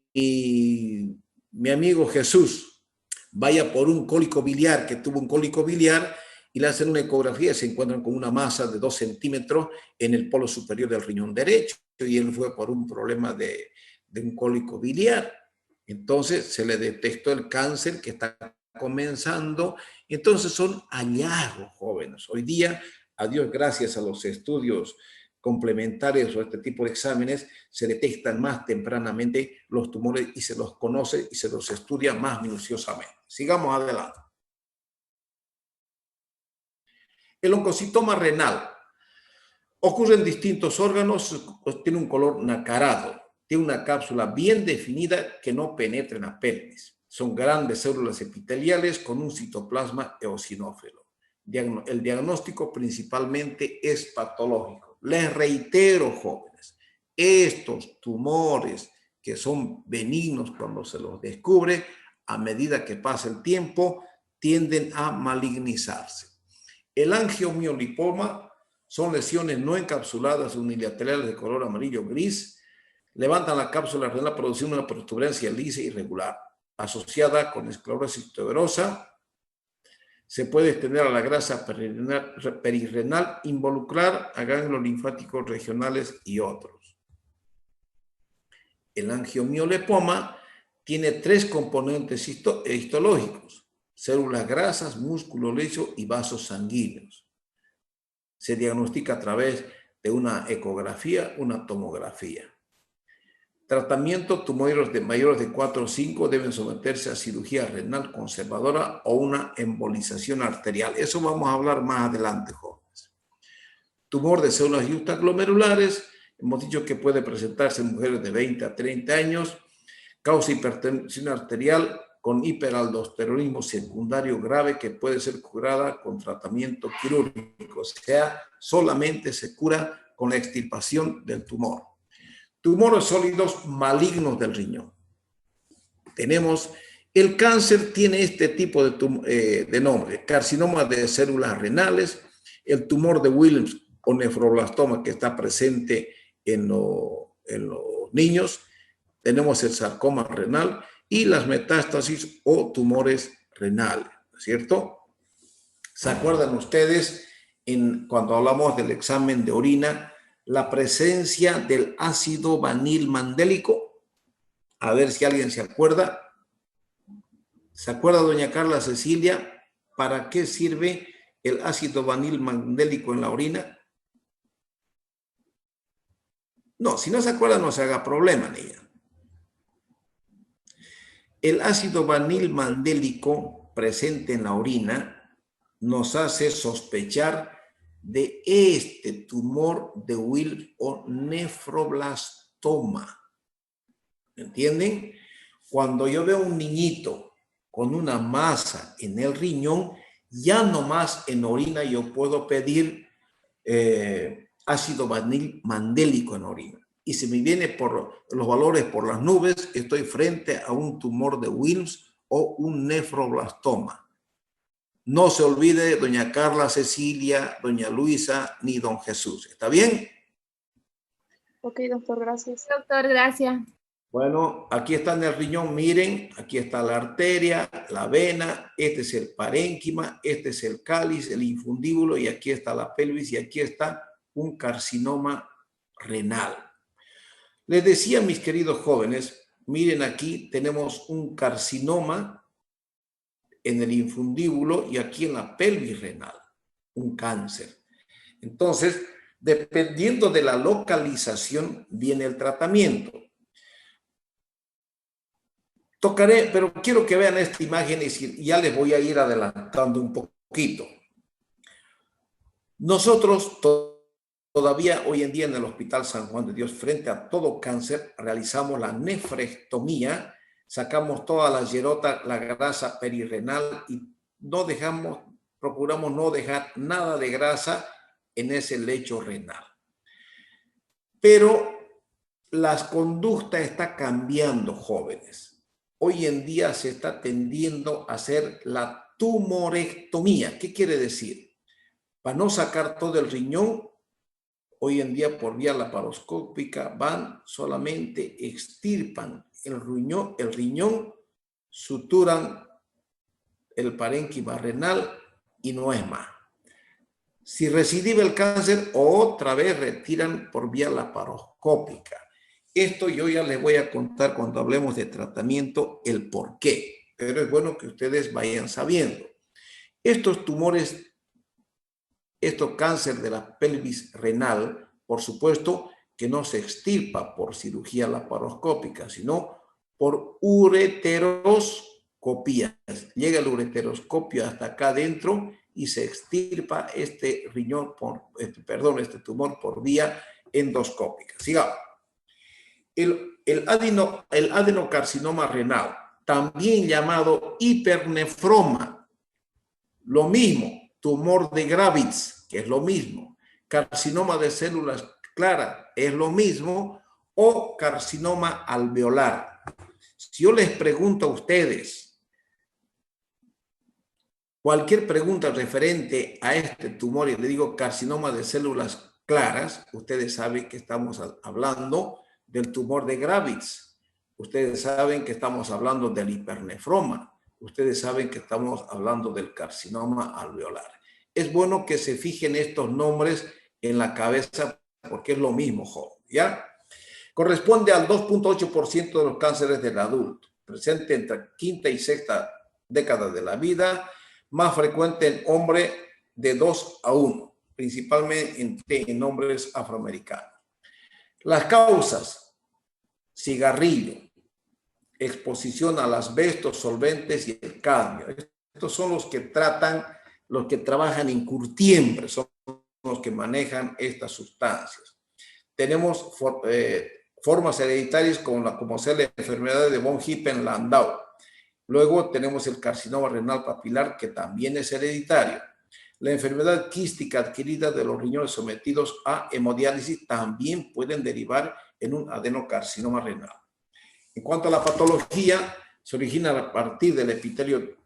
amigo Jesús vaya por un cólico biliar, que tuvo un cólico biliar, y le hacen una ecografía y se encuentran con una masa de 2 centímetros en el polo superior del riñón derecho, y él fue por un problema de un cólico biliar. Entonces se le detectó el cáncer que está comenzando. Entonces son hallazgos, jóvenes. Hoy día, a Dios gracias a los estudios complementarios o este tipo de exámenes, se detectan más tempranamente los tumores y se los conoce y se los estudia más minuciosamente. Sigamos adelante. El oncocitoma renal ocurre en distintos órganos, tiene un color nacarado, tiene una cápsula bien definida que no penetra en la pelvis. Son grandes células epiteliales con un citoplasma eosinófilo. El diagnóstico principalmente es patológico. Les reitero, jóvenes, estos tumores que son benignos cuando se los descubre, a medida que pasa el tiempo, tienden a malignizarse. El angiomiolipoma son lesiones no encapsuladas unilaterales de color amarillo gris. Levantan la cápsula renal produciendo una protuberancia lisa e irregular, asociada con esclerosis tuberosa. Se puede extender a la grasa perirrenal, involucrar a ganglios linfáticos regionales y otros. El angiomiolipoma tiene 3 componentes histológicos: células grasas, músculo liso y vasos sanguíneos. Se diagnostica a través de una ecografía, una tomografía. Tratamiento: tumores mayores de 4 o 5 deben someterse a cirugía renal conservadora o una embolización arterial. Eso vamos a hablar más adelante, jóvenes. Tumor de células justaglomerulares, hemos dicho que puede presentarse en mujeres de 20 a 30 años, causa hipertensión arterial con hiperaldosteronismo secundario grave que puede ser curada con tratamiento quirúrgico, o sea, solamente se cura con la extirpación del tumor. Tumores sólidos malignos del riñón. El cáncer tiene este tipo de nombre: carcinoma de células renales, el tumor de Wilms o nefroblastoma que está presente en los niños, tenemos el sarcoma renal y las metástasis o tumores renales, ¿cierto? ¿Se acuerdan ustedes cuando hablamos del examen de orina, la presencia del ácido vanil mandélico? A ver si alguien se acuerda. ¿Se acuerda, doña Carla Cecilia, para qué sirve el ácido vanil mandélico en la orina? No, si no se acuerda, no se haga problema, niña. El ácido vanilmandélico presente en la orina nos hace sospechar de este tumor de Wilms o nefroblastoma. ¿Entienden? Cuando yo veo un niñito con una masa en el riñón, ya no más en orina yo puedo pedir ácido vanilmandélico en orina. Y si me viene por los valores por las nubes, estoy frente a un tumor de Wilms o un nefroblastoma. No se olvide doña Carla Cecilia, doña Luisa, ni don Jesús. ¿Está bien? Ok, doctor, gracias. Doctor, gracias. Bueno, aquí está en el riñón, miren, aquí está la arteria, la vena, este es el parénquima, este es el cáliz, el infundíbulo, y aquí está la pelvis, y aquí está un carcinoma renal. Les decía, mis queridos jóvenes, miren aquí tenemos un carcinoma en el infundíbulo y aquí en la pelvis renal, un cáncer. Entonces, dependiendo de la localización, viene el tratamiento. Tocaré, pero quiero que vean esta imagen y ya les voy a ir adelantando un poquito. Nosotros todavía hoy en día en el Hospital San Juan de Dios, frente a todo cáncer, realizamos la nefrectomía, sacamos toda la hierota, la grasa perirrenal y no dejamos, procuramos no dejar nada de grasa en ese lecho renal. Pero la conducta está cambiando, jóvenes. Hoy en día se está tendiendo a hacer la tumorectomía. ¿Qué quiere decir? Para no sacar todo el riñón, hoy en día por vía laparoscópica van, solamente extirpan el riñón, suturan el parénquima renal y no es más. Si recidiva el cáncer, otra vez retiran por vía laparoscópica. Esto yo ya les voy a contar cuando hablemos de tratamiento el por qué, pero es bueno que ustedes vayan sabiendo. Estos tumores, estos cáncer de la pelvis renal, por supuesto que no se extirpa por cirugía laparoscópica, sino por ureteroscopía. Llega el ureteroscopio hasta acá adentro y se extirpa este este tumor por vía endoscópica. Sigamos. El adenocarcinoma renal, también llamado hipernefroma, lo mismo, tumor de Graves, que es lo mismo, carcinoma de células claras, es lo mismo, o carcinoma alveolar. Si yo les pregunto a ustedes, cualquier pregunta referente a este tumor y le digo carcinoma de células claras, ustedes saben que estamos hablando del tumor de Graves. Ustedes saben que estamos hablando del hipernefroma. Ustedes saben que estamos hablando del carcinoma alveolar. Es bueno que se fijen estos nombres en la cabeza porque es lo mismo, joven, ¿ya? Corresponde al 2.8% de los cánceres del adulto, presente entre quinta y sexta década de la vida, más frecuente en hombres de 2 a 1, principalmente en hombres afroamericanos. Las causas: cigarrillo, exposición al asbesto, solventes y el cadmio. Estos son los que trabajan en curtiembre, son los que manejan estas sustancias. Tenemos formas hereditarias como ser la enfermedad de von Hippel-Landau. Luego tenemos el carcinoma renal papilar, que también es hereditario. La enfermedad quística adquirida de los riñones sometidos a hemodiálisis también pueden derivar en un adenocarcinoma renal. En cuanto a la patología, se origina a partir del epitelio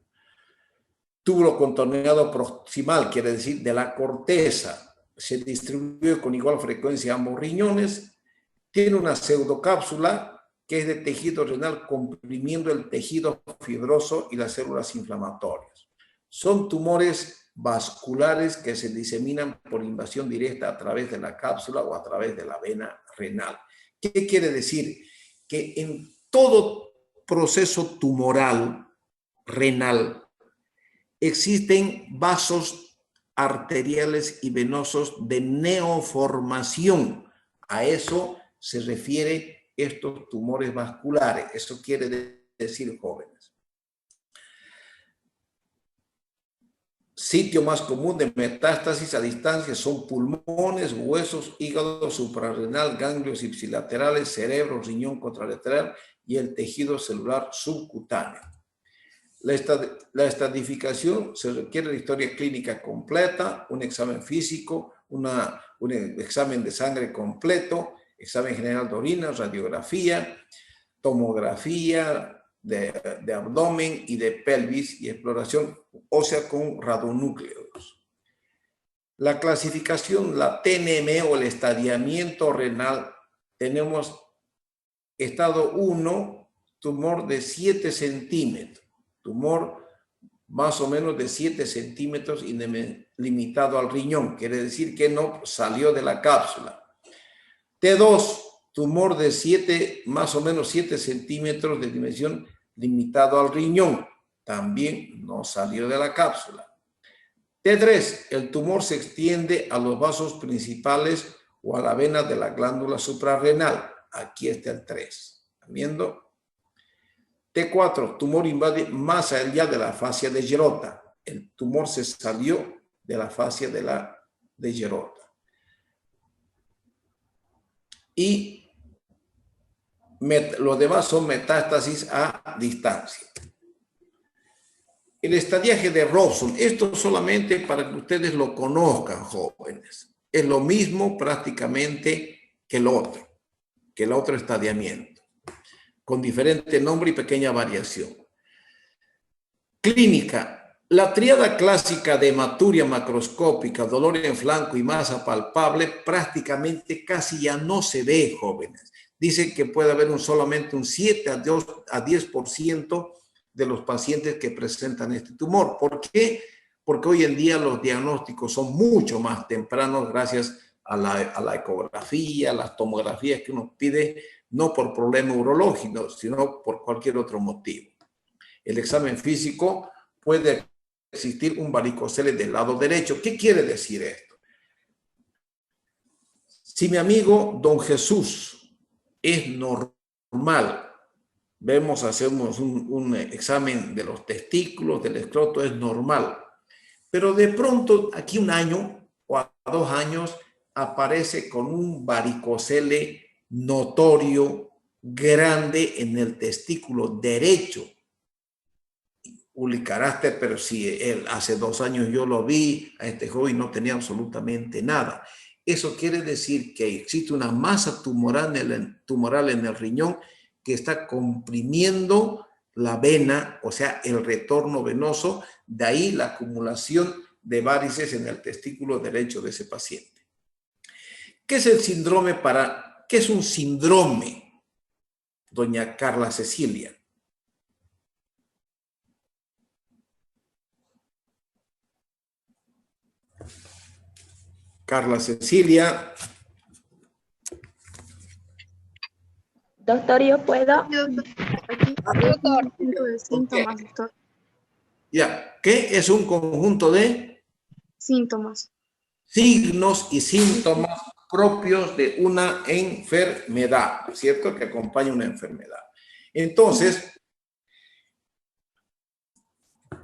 tubulocontorneado proximal, quiere decir de la corteza. Se distribuye con igual frecuencia a ambos riñones. Tiene una pseudocápsula que es de tejido renal comprimiendo el tejido fibroso y las células inflamatorias. Son tumores vasculares que se diseminan por invasión directa a través de la cápsula o a través de la vena renal. ¿Qué quiere decir? Que en todo proceso tumoral renal existen vasos arteriales y venosos de neoformación. A eso se refiere estos tumores vasculares. Eso quiere decir, jóvenes? Sitio más común de metástasis a distancia son pulmones, huesos, hígado, suprarrenal, ganglios ipsilaterales, cerebro, riñón contralateral y el tejido celular subcutáneo. La estratificación se requiere de historia clínica completa, un examen físico, un examen de sangre completo, examen general de orina, radiografía, tomografía de abdomen y de pelvis y exploración ósea con radionúcleos. La clasificación, la TNM o el estadiamiento renal, tenemos estado 1, tumor de 7 centímetros. Tumor más o menos de 7 centímetros y limitado al riñón. Quiere decir que no salió de la cápsula. T2, tumor de más o menos 7 centímetros de dimensión limitado al riñón. También no salió de la cápsula. T3, el tumor se extiende a los vasos principales o a la vena de la glándula suprarrenal. Aquí está el 3. ¿Están viendo? T4, tumor invade más allá de la fascia de Gerota. El tumor se salió de la fascia de Gerota. Y los demás son metástasis a distancia. El estadiaje de Robson, esto solamente para que ustedes lo conozcan, jóvenes. Es lo mismo prácticamente que el otro estadiamiento, con diferente nombre y pequeña variación. Clínica. La tríada clásica de hematuria macroscópica, dolor en flanco y masa palpable, prácticamente casi ya no se ve, jóvenes. Dicen que puede haber solamente un 7 a 10% de los pacientes que presentan este tumor. ¿Por qué? Porque hoy en día los diagnósticos son mucho más tempranos gracias a la ecografía, a las tomografías que uno pide, no por problema urológico, sino por cualquier otro motivo. El examen físico puede existir un varicocele del lado derecho. ¿Qué quiere decir esto? Si mi amigo don Jesús es normal, hacemos un examen de los testículos, del escroto, es normal. Pero de pronto, aquí 1 año o a 2 años, aparece con un varicocele notorio, grande en el testículo derecho. Ulicaraste, pero si hace 2 años yo lo vi, a este joven no tenía absolutamente nada. Eso quiere decir que existe una masa tumoral en el riñón que está comprimiendo la vena, o sea, el retorno venoso, de ahí la acumulación de varices en el testículo derecho de ese paciente. ¿Qué es el síndrome qué es un síndrome, doña Carla Cecilia? Carla Cecilia. Doctor, ¿yo puedo? Doctor. Conjunto de síntomas, doctor. Ya, ¿qué es un conjunto de Síntomas. signos y síntomas propios de una enfermedad, ¿cierto? Que acompaña una enfermedad. Entonces,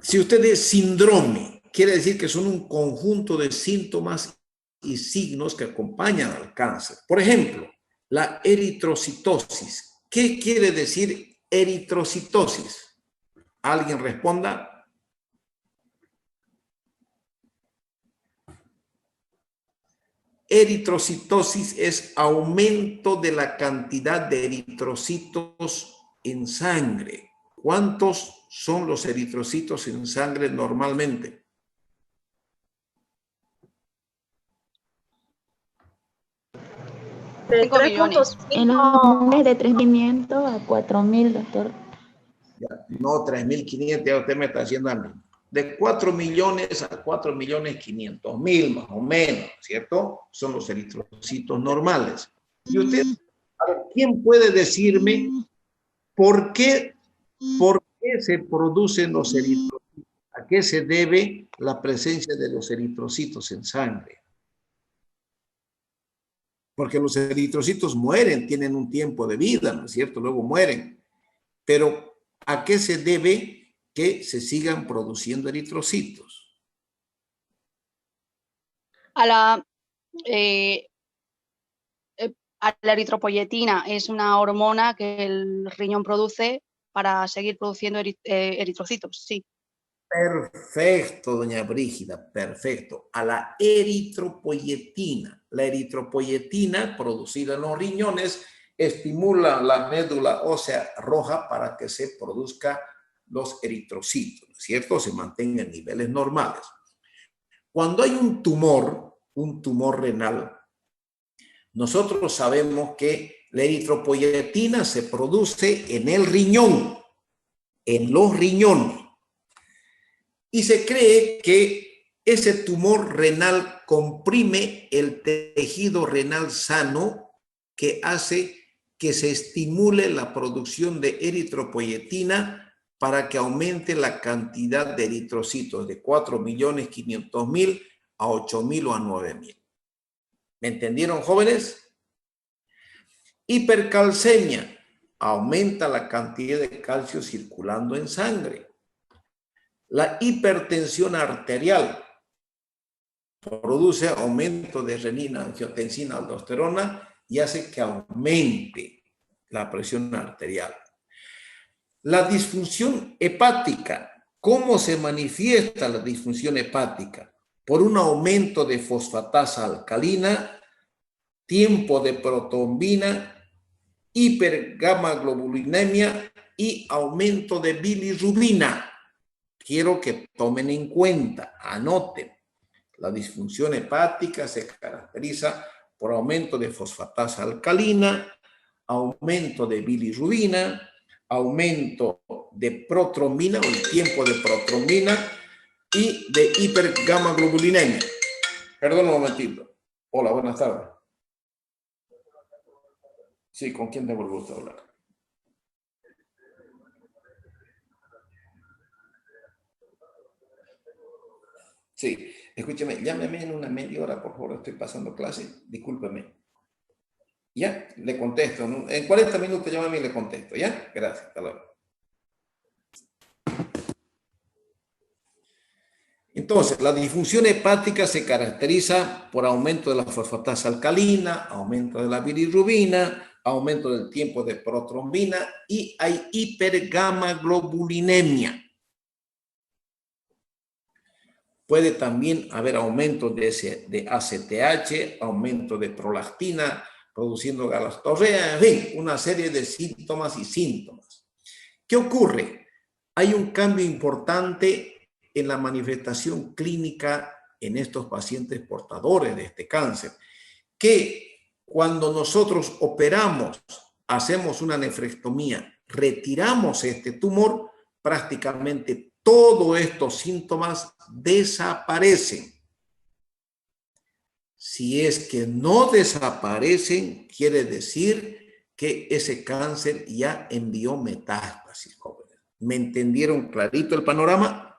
si usted es síndrome, quiere decir que son un conjunto de síntomas y signos que acompañan al cáncer. Por ejemplo, la eritrocitosis. ¿Qué quiere decir eritrocitosis? ¿Alguien responda? Eritrocitosis es aumento de la cantidad de eritrocitos en sangre. ¿Cuántos son los eritrocitos en sangre normalmente? De 5 millones. En un mes de 3.500 a 4.000, doctor. Ya, no, 3.500, ya usted me está haciendo a mí. De 4 millones a 4.500.000 más o menos, ¿cierto? Son los eritrocitos normales. Y usted, a ver, ¿quién puede decirme por qué se producen los eritrocitos? ¿A qué se debe la presencia de los eritrocitos en sangre? Porque los eritrocitos mueren, tienen un tiempo de vida, ¿no es cierto? Luego mueren. Pero ¿A qué se debe que se sigan produciendo eritrocitos? A la, a la eritropoyetina es una hormona que el riñón produce para seguir produciendo eritrocitos, sí. Perfecto, doña Brígida, perfecto. A la eritropoyetina. La eritropoyetina producida en los riñones estimula la médula ósea roja para que se produzcan los eritrocitos, ¿no es cierto? Se mantengan en niveles normales. Cuando hay un tumor renal, nosotros sabemos que la eritropoyetina se produce en el riñón, en los riñones. Y se cree que ese tumor renal comprime el tejido renal sano que hace que se estimule la producción de eritropoyetina para que aumente la cantidad de eritrocitos de 4.500.000 a 8.000 o a 9.000. ¿Me entendieron, jóvenes? Hipercalcemia. Aumenta la cantidad de calcio circulando en sangre. La hipertensión arterial produce aumento de renina, angiotensina, aldosterona y hace que aumente la presión arterial. La disfunción hepática. ¿Cómo se manifiesta la disfunción hepática? Por un aumento de fosfatasa alcalina, tiempo de protrombina, hipergamaglobulinemia y aumento de bilirrubina. Quiero que tomen en cuenta, anoten. La disfunción hepática se caracteriza por aumento de fosfatasa alcalina, aumento de bilirrubina, aumento de protrombina o el tiempo de protrombina y de hipergamaglobulinemia. Perdón un momentito. Hola, buenas tardes. Sí, ¿con quién tengo el gusto de hablar? Sí, escúcheme, llámeme en una media hora, por favor, estoy pasando clase, discúlpeme. ¿Ya? Le contesto, ¿no? En 40 minutos llámame y le contesto, ¿ya? Gracias, hasta luego. Entonces, la disfunción hepática se caracteriza por aumento de la fosfatasa alcalina, aumento de la bilirrubina, aumento del tiempo de protrombina y hay hipergamaglobulinemia. Puede también haber aumento de ACTH, aumento de prolactina, produciendo galactorrea, en fin, una serie de síntomas y síntomas. ¿Qué ocurre? Hay un cambio importante en la manifestación clínica en estos pacientes portadores de este cáncer, que cuando nosotros operamos, hacemos una nefrectomía, retiramos este tumor, prácticamente todos estos síntomas desaparecen. Si es que no desaparecen, quiere decir que ese cáncer ya envió metástasis, jóvenes. ¿Me entendieron clarito el panorama?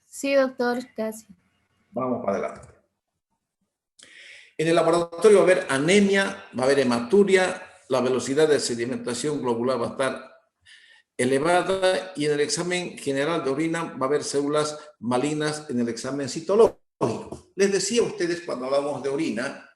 Sí, doctor, casi. Vamos para adelante. En el laboratorio va a haber anemia, va a haber hematuria, la velocidad de sedimentación globular va a estar elevada y en el examen general de orina va a haber células malignas en el examen citológico. Les decía a ustedes cuando hablamos de orina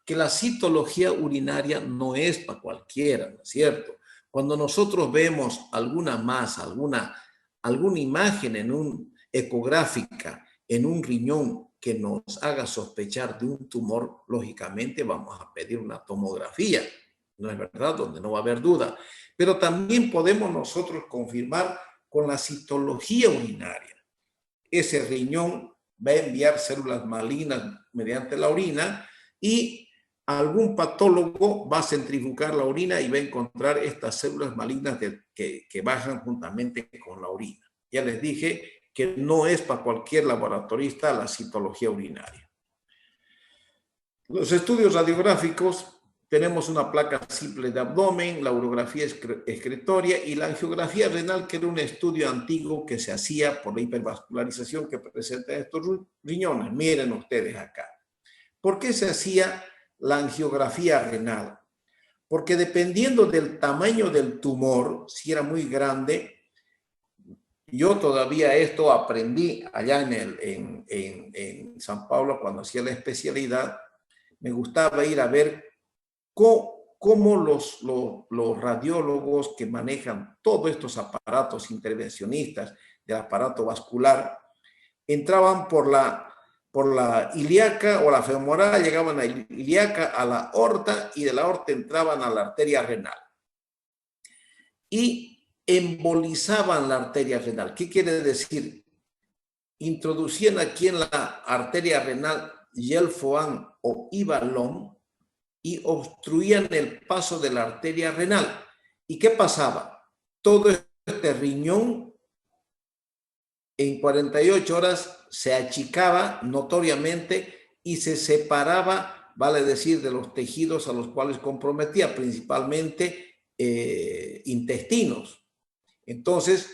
que la citología urinaria no es para cualquiera, ¿no es cierto? Cuando nosotros vemos alguna masa, alguna imagen en un ecográfica, en un riñón que nos haga sospechar de un tumor, lógicamente vamos a pedir una tomografía, ¿no es verdad? Donde no va a haber duda. Pero también podemos nosotros confirmar con la citología urinaria. Ese riñón va a enviar células malignas mediante la orina y algún patólogo va a centrifugar la orina y va a encontrar estas células malignas que bajan juntamente con la orina. Ya les dije que no es para cualquier laboratorista la citología urinaria. Los estudios radiográficos, tenemos una placa simple de abdomen, la urografía excretoria y la angiografía renal, que era un estudio antiguo que se hacía por la hipervascularización que presenta estos riñones. Miren ustedes acá. ¿Por qué se hacía la angiografía renal? porque dependiendo del tamaño del tumor, si era muy grande, yo todavía esto aprendí allá en San Pablo cuando hacía la especialidad. Me gustaba ir a ver cómo los radiólogos que manejan todos estos aparatos intervencionistas del aparato vascular entraban por la ilíaca o la femoral, llegaban a la ilíaca, a la aorta, y de la aorta entraban a la arteria renal. Y embolizaban la arteria renal. ¿Qué quiere decir? Introducían aquí en la arteria renal Yelfoan o Ibalón y obstruían el paso de la arteria renal. ¿Y qué pasaba? Todo este riñón en 48 horas se achicaba notoriamente y se separaba, vale decir, de los tejidos a los cuales comprometía, principalmente intestinos. Entonces,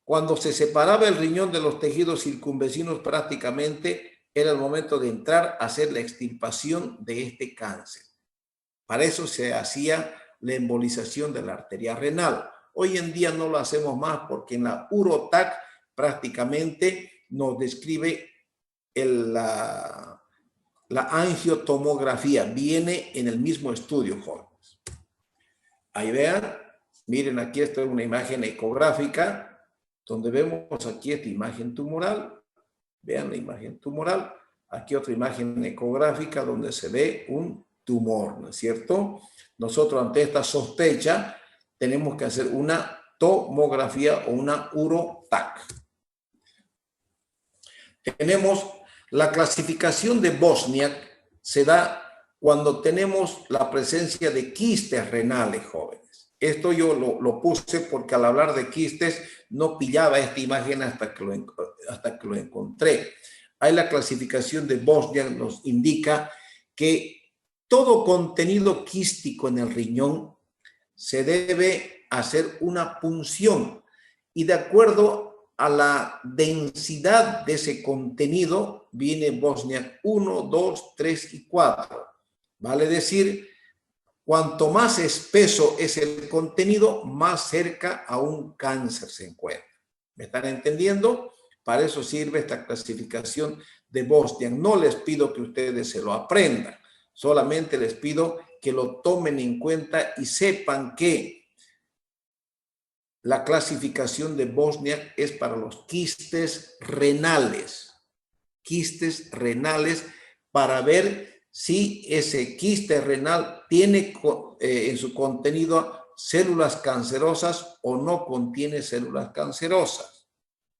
cuando se separaba el riñón de los tejidos circunvecinos, prácticamente era el momento de entrar a hacer la extirpación de este cáncer. Para eso se hacía la embolización de la arteria renal. Hoy en día no lo hacemos más porque en la UROTAC prácticamente nos describe la angiotomografía. Viene en el mismo estudio, jóvenes. Ahí vean, miren, aquí está una imagen ecográfica donde vemos aquí esta imagen tumoral. Vean la imagen tumoral. Aquí otra imagen ecográfica donde se ve un tumor, ¿no es cierto? Nosotros ante esta sospecha tenemos que hacer una tomografía o una UROTAC. Tenemos la clasificación de Bosniak, se da cuando tenemos la presencia de quistes renales, jóvenes. Esto yo lo puse porque al hablar de quistes no pillaba esta imagen hasta que lo encontré. Hay la clasificación de Bosniak, nos indica que todo contenido quístico en el riñón se debe hacer una punción y de acuerdo a la densidad de ese contenido viene Bosniak 1, 2, 3 y 4. Vale decir, cuanto más espeso es el contenido, más cerca a un cáncer se encuentra. ¿Me están entendiendo? Para eso sirve esta clasificación de Bosniak. No les pido que ustedes se lo aprendan, solamente les pido que lo tomen en cuenta y sepan que la clasificación de Bosniak es para los quistes renales. Quistes renales para ver si ese quiste renal tiene en su contenido células cancerosas o no contiene células cancerosas.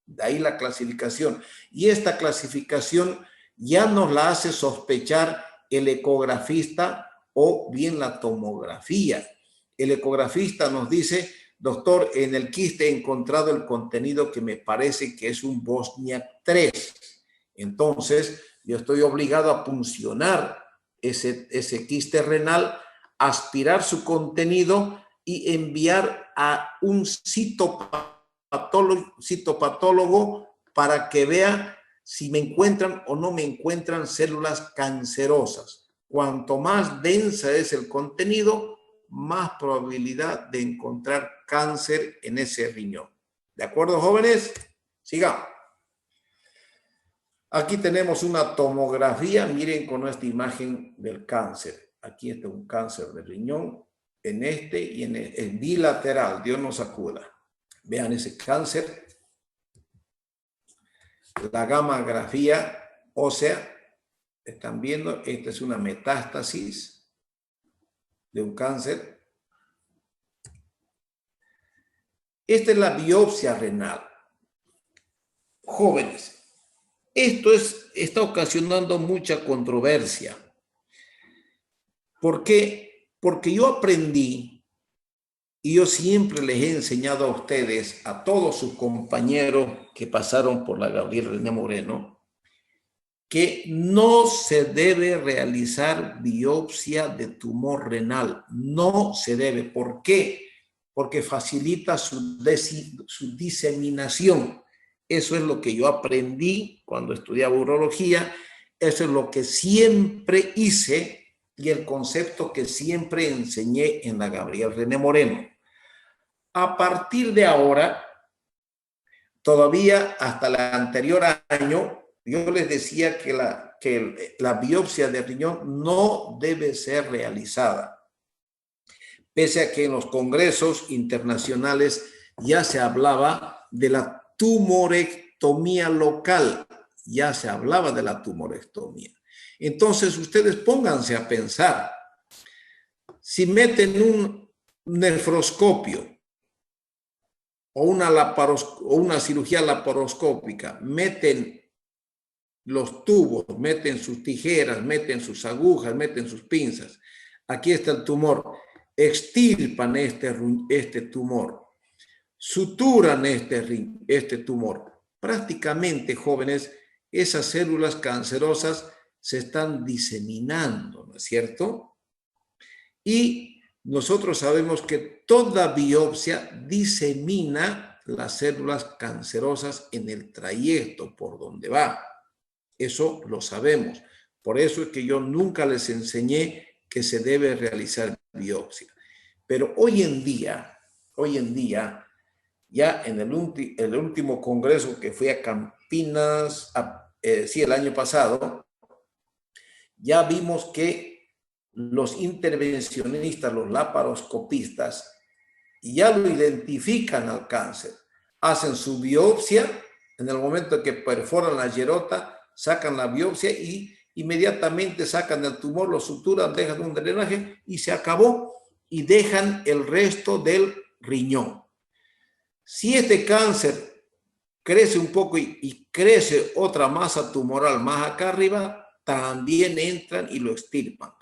De ahí la clasificación. Y esta clasificación ya nos la hace sospechar el ecografista o bien la tomografía. El ecografista nos dice, doctor, en el quiste he encontrado el contenido que me parece que es un Bosniak 3. Entonces, yo estoy obligado a puncionar ese quiste renal, aspirar su contenido y enviar a un citopatólogo para que vea si me encuentran o no me encuentran células cancerosas. Cuanto más densa es el contenido, más probabilidad de encontrar cáncer en ese riñón. ¿De acuerdo, jóvenes? Sigamos. Aquí tenemos una tomografía, miren con esta imagen del cáncer. Aquí está un cáncer de riñón, en este y en el bilateral, Dios nos acuda. Vean ese cáncer. La gammagrafía ósea, están viendo, esta es una metástasis de un cáncer. Esta es la biopsia renal. Jóvenes, esto está ocasionando mucha controversia. ¿Por qué? Porque yo aprendí y yo siempre les he enseñado a ustedes, a todos sus compañeros que pasaron por la Gabriel René Moreno, que no se debe realizar biopsia de tumor renal. No se debe. ¿Por qué? Porque facilita su diseminación. Eso es lo que yo aprendí cuando estudiaba urología. Eso es lo que siempre hice y el concepto que siempre enseñé en la Gabriel René Moreno. A partir de ahora, todavía hasta el anterior año, yo les decía que la biopsia de riñón no debe ser realizada, pese a que en los congresos internacionales ya se hablaba de la tumorectomía local, ya se hablaba de la tumorectomía. Entonces, ustedes pónganse a pensar, si meten un nefroscopio o una cirugía laparoscópica, meten los tubos, meten sus tijeras, meten sus agujas, meten sus pinzas. Aquí está el tumor. Extirpan este tumor. Suturan este tumor. Prácticamente, jóvenes, esas células cancerosas se están diseminando, ¿no es cierto? Y nosotros sabemos que toda biopsia disemina las células cancerosas en el trayecto por donde va. Eso lo sabemos. Por eso es que yo nunca les enseñé que se debe realizar biopsia. Pero hoy en día, ya en el último congreso que fui a Campinas, el año pasado, ya vimos que los intervencionistas, los laparoscopistas, ya lo identifican al cáncer. Hacen su biopsia, en el momento que perforan la yerota, sacan la biopsia y inmediatamente sacan el tumor, lo suturan, dejan un drenaje y se acabó, y dejan el resto del riñón. Si este cáncer crece un poco y crece otra masa tumoral más acá arriba, también entran y lo extirpan.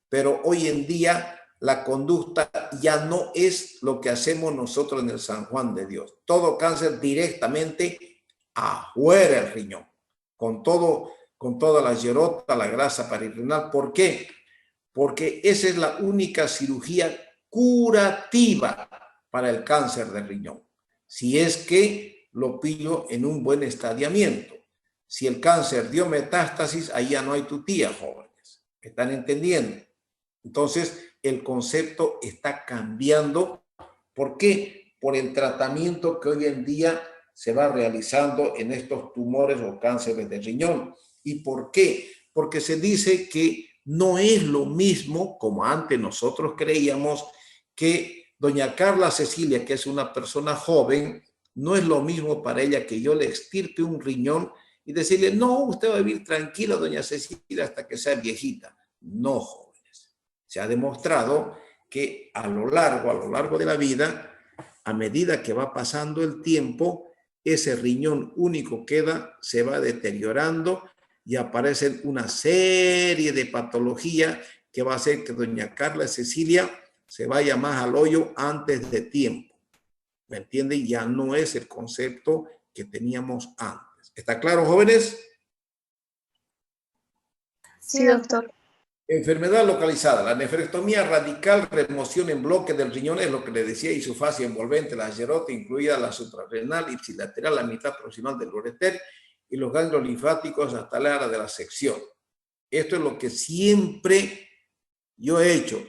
Pero hoy en día la conducta ya no es lo que hacemos nosotros en el San Juan de Dios. Todo cáncer directamente afuera del riñón, con toda la yerota, la grasa parirrenal. ¿Por qué? Porque esa es la única cirugía curativa para el cáncer de riñón. Si es que lo pillo en un buen estadiamiento. Si el cáncer dio metástasis, ahí ya no hay tutía, jóvenes. ¿Están entendiendo? Entonces, el concepto está cambiando. ¿Por qué? Por el tratamiento que hoy en día se va realizando en estos tumores o cánceres de riñón. ¿Y por qué? Porque se dice que no es lo mismo, como antes nosotros creíamos, que doña Carla Cecilia, que es una persona joven, no es lo mismo para ella que yo le extirpe un riñón y decirle, no, usted va a vivir tranquila, doña Cecilia, hasta que sea viejita. No, jóvenes. Se ha demostrado que a lo largo de la vida, a medida que va pasando el tiempo, ese riñón único se va deteriorando y aparecen una serie de patologías que va a hacer que doña Carla Cecilia se vaya más al hoyo antes de tiempo. ¿Me entienden? Ya no es el concepto que teníamos antes. ¿Está claro, jóvenes? Sí, doctor. Enfermedad localizada. La nefrectomía radical, remoción en bloque del riñón, es lo que le decía, y su fase envolvente, la yerota, incluida la suprarrenal, ipsilateral, la mitad proximal del ureter y los ganglios linfáticos hasta la área de la sección. Esto es lo que siempre yo he hecho.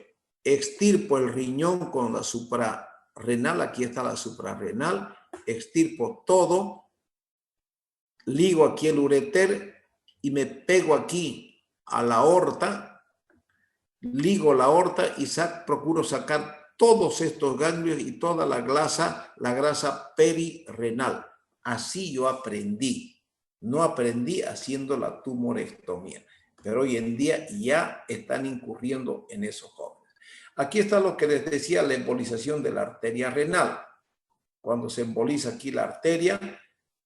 Extirpo el riñón con la suprarrenal, aquí está la suprarrenal, extirpo todo, ligo aquí el ureter y me pego aquí a la aorta, ligo la aorta y procuro sacar todos estos ganglios y toda la grasa perirrenal. Así yo aprendí. No aprendí haciendo la tumorectomía, pero hoy en día ya están incurriendo en esos jóvenes. Aquí está lo que les decía, la embolización de la arteria renal. Cuando se emboliza aquí la arteria,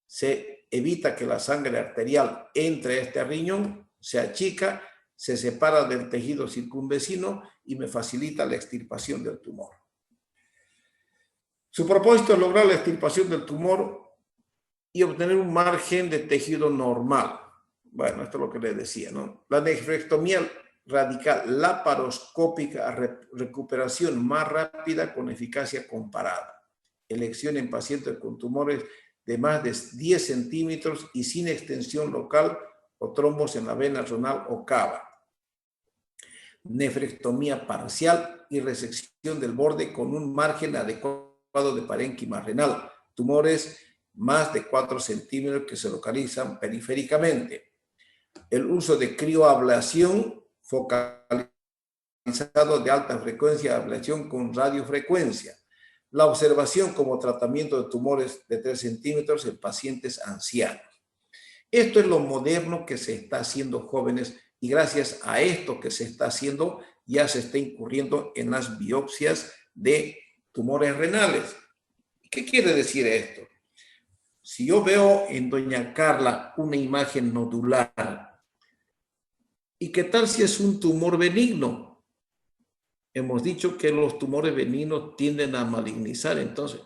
se evita que la sangre arterial entre a este riñón, se achica, se separa del tejido circunvecino y me facilita la extirpación del tumor. Su propósito es lograr la extirpación del tumor y obtener un margen de tejido normal. Bueno, esto es lo que les decía, ¿no? La nefrectomía radical laparoscópica, recuperación más rápida con eficacia comparada. Elección en pacientes con tumores de más de 10 centímetros y sin extensión local o trombos en la vena renal o cava. nefrectomía parcial y resección del borde con un margen adecuado de parénquima renal. Tumores más de 4 centímetros que se localizan periféricamente. El uso de crioablación focalizado de alta frecuencia de ablación con radiofrecuencia. La observación como tratamiento de tumores de 3 centímetros en pacientes ancianos. Esto es lo moderno que se está haciendo, jóvenes, y gracias a esto que se está haciendo, ya se está incurriendo en las biopsias de tumores renales. ¿Qué quiere decir esto? Si yo veo en doña Carla una imagen nodular, ¿y qué tal si es un tumor benigno? Hemos dicho que los tumores benignos tienden a malignizar, entonces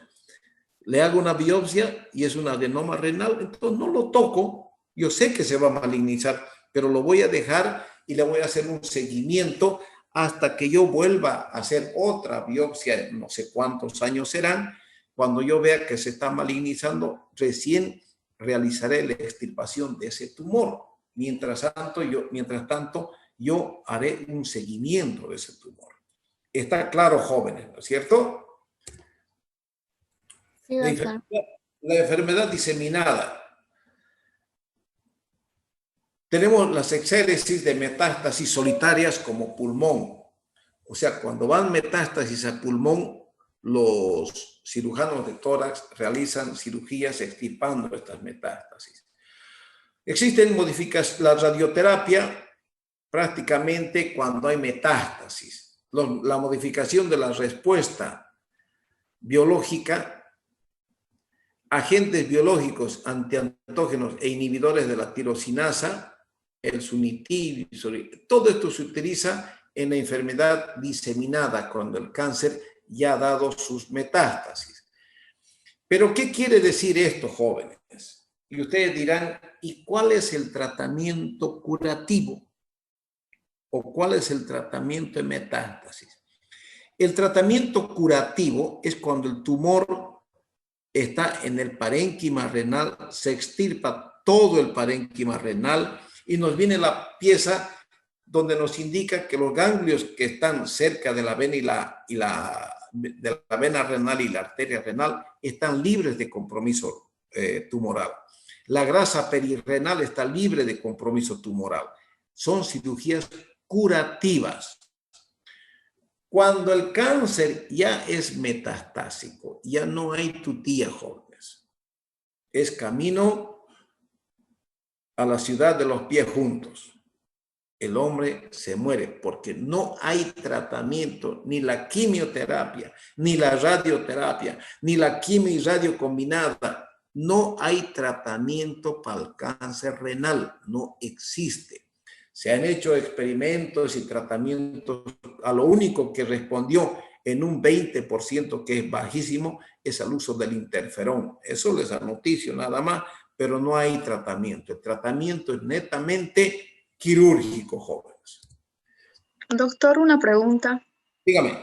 le hago una biopsia y es un adenoma renal, entonces no lo toco, yo sé que se va a malignizar, pero lo voy a dejar y le voy a hacer un seguimiento hasta que yo vuelva a hacer otra biopsia, no sé cuántos años serán. Cuando yo vea que se está malignizando, recién realizaré la extirpación de ese tumor. Mientras tanto, yo haré un seguimiento de ese tumor. Está claro, jóvenes, ¿no es cierto? Sí, doctor. La enfermedad diseminada. Tenemos las exéresis de metástasis solitarias como pulmón. O sea, cuando van metástasis a pulmón, los cirujanos de tórax realizan cirugías extirpando estas metástasis. Existen modificaciones, la radioterapia prácticamente cuando hay metástasis. La modificación de la respuesta biológica, agentes biológicos antiantógenos e inhibidores de la tirosinasa, el sunitinib, todo esto se utiliza en la enfermedad diseminada cuando el cáncer ya ha dado sus metástasis. Pero, ¿qué quiere decir esto, jóvenes? Y ustedes dirán, ¿y cuál es el tratamiento curativo? ¿O cuál es el tratamiento de metástasis? El tratamiento curativo es cuando el tumor está en el parénquima renal, se extirpa todo el parénquima renal y nos viene la pieza donde nos indica que los ganglios que están cerca de la vena de la vena renal y la arteria renal están libres de compromiso tumoral. La grasa perirrenal está libre de compromiso tumoral. Son cirugías curativas. Cuando el cáncer ya es metastásico, ya no hay tutía, jóvenes. Es camino a la ciudad de los pies juntos. El hombre se muere porque no hay tratamiento, ni la quimioterapia, ni la radioterapia, ni la quimio y radio combinada. No hay tratamiento para el cáncer renal, no existe. Se han hecho experimentos y tratamientos, a lo único que respondió en un 20%, que es bajísimo, es al uso del interferón. Eso les anoticio nada más, pero no hay tratamiento. El tratamiento es netamente quirúrgico, jóvenes. Doctor, una pregunta. Dígame.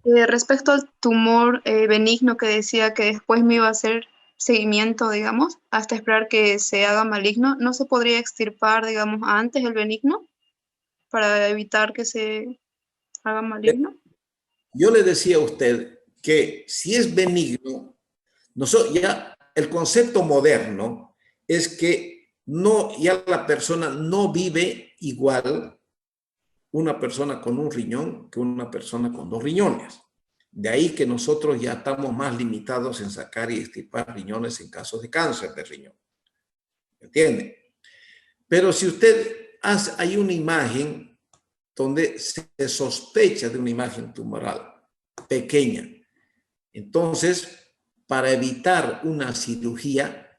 Respecto al tumor benigno que decía que después me iba a hacer seguimiento, digamos, hasta esperar que se haga maligno, ¿no se podría extirpar, digamos, antes el benigno para evitar que se haga maligno? Yo le decía a usted que si es benigno, ya el concepto moderno es que ya la persona no vive igual una persona con un riñón que una persona con 2 riñones. De ahí que nosotros ya estamos más limitados en sacar y extirpar riñones en casos de cáncer de riñón. ¿Entiende? Pero si usted hay una imagen donde se sospecha de una imagen tumoral pequeña, entonces, para evitar una cirugía,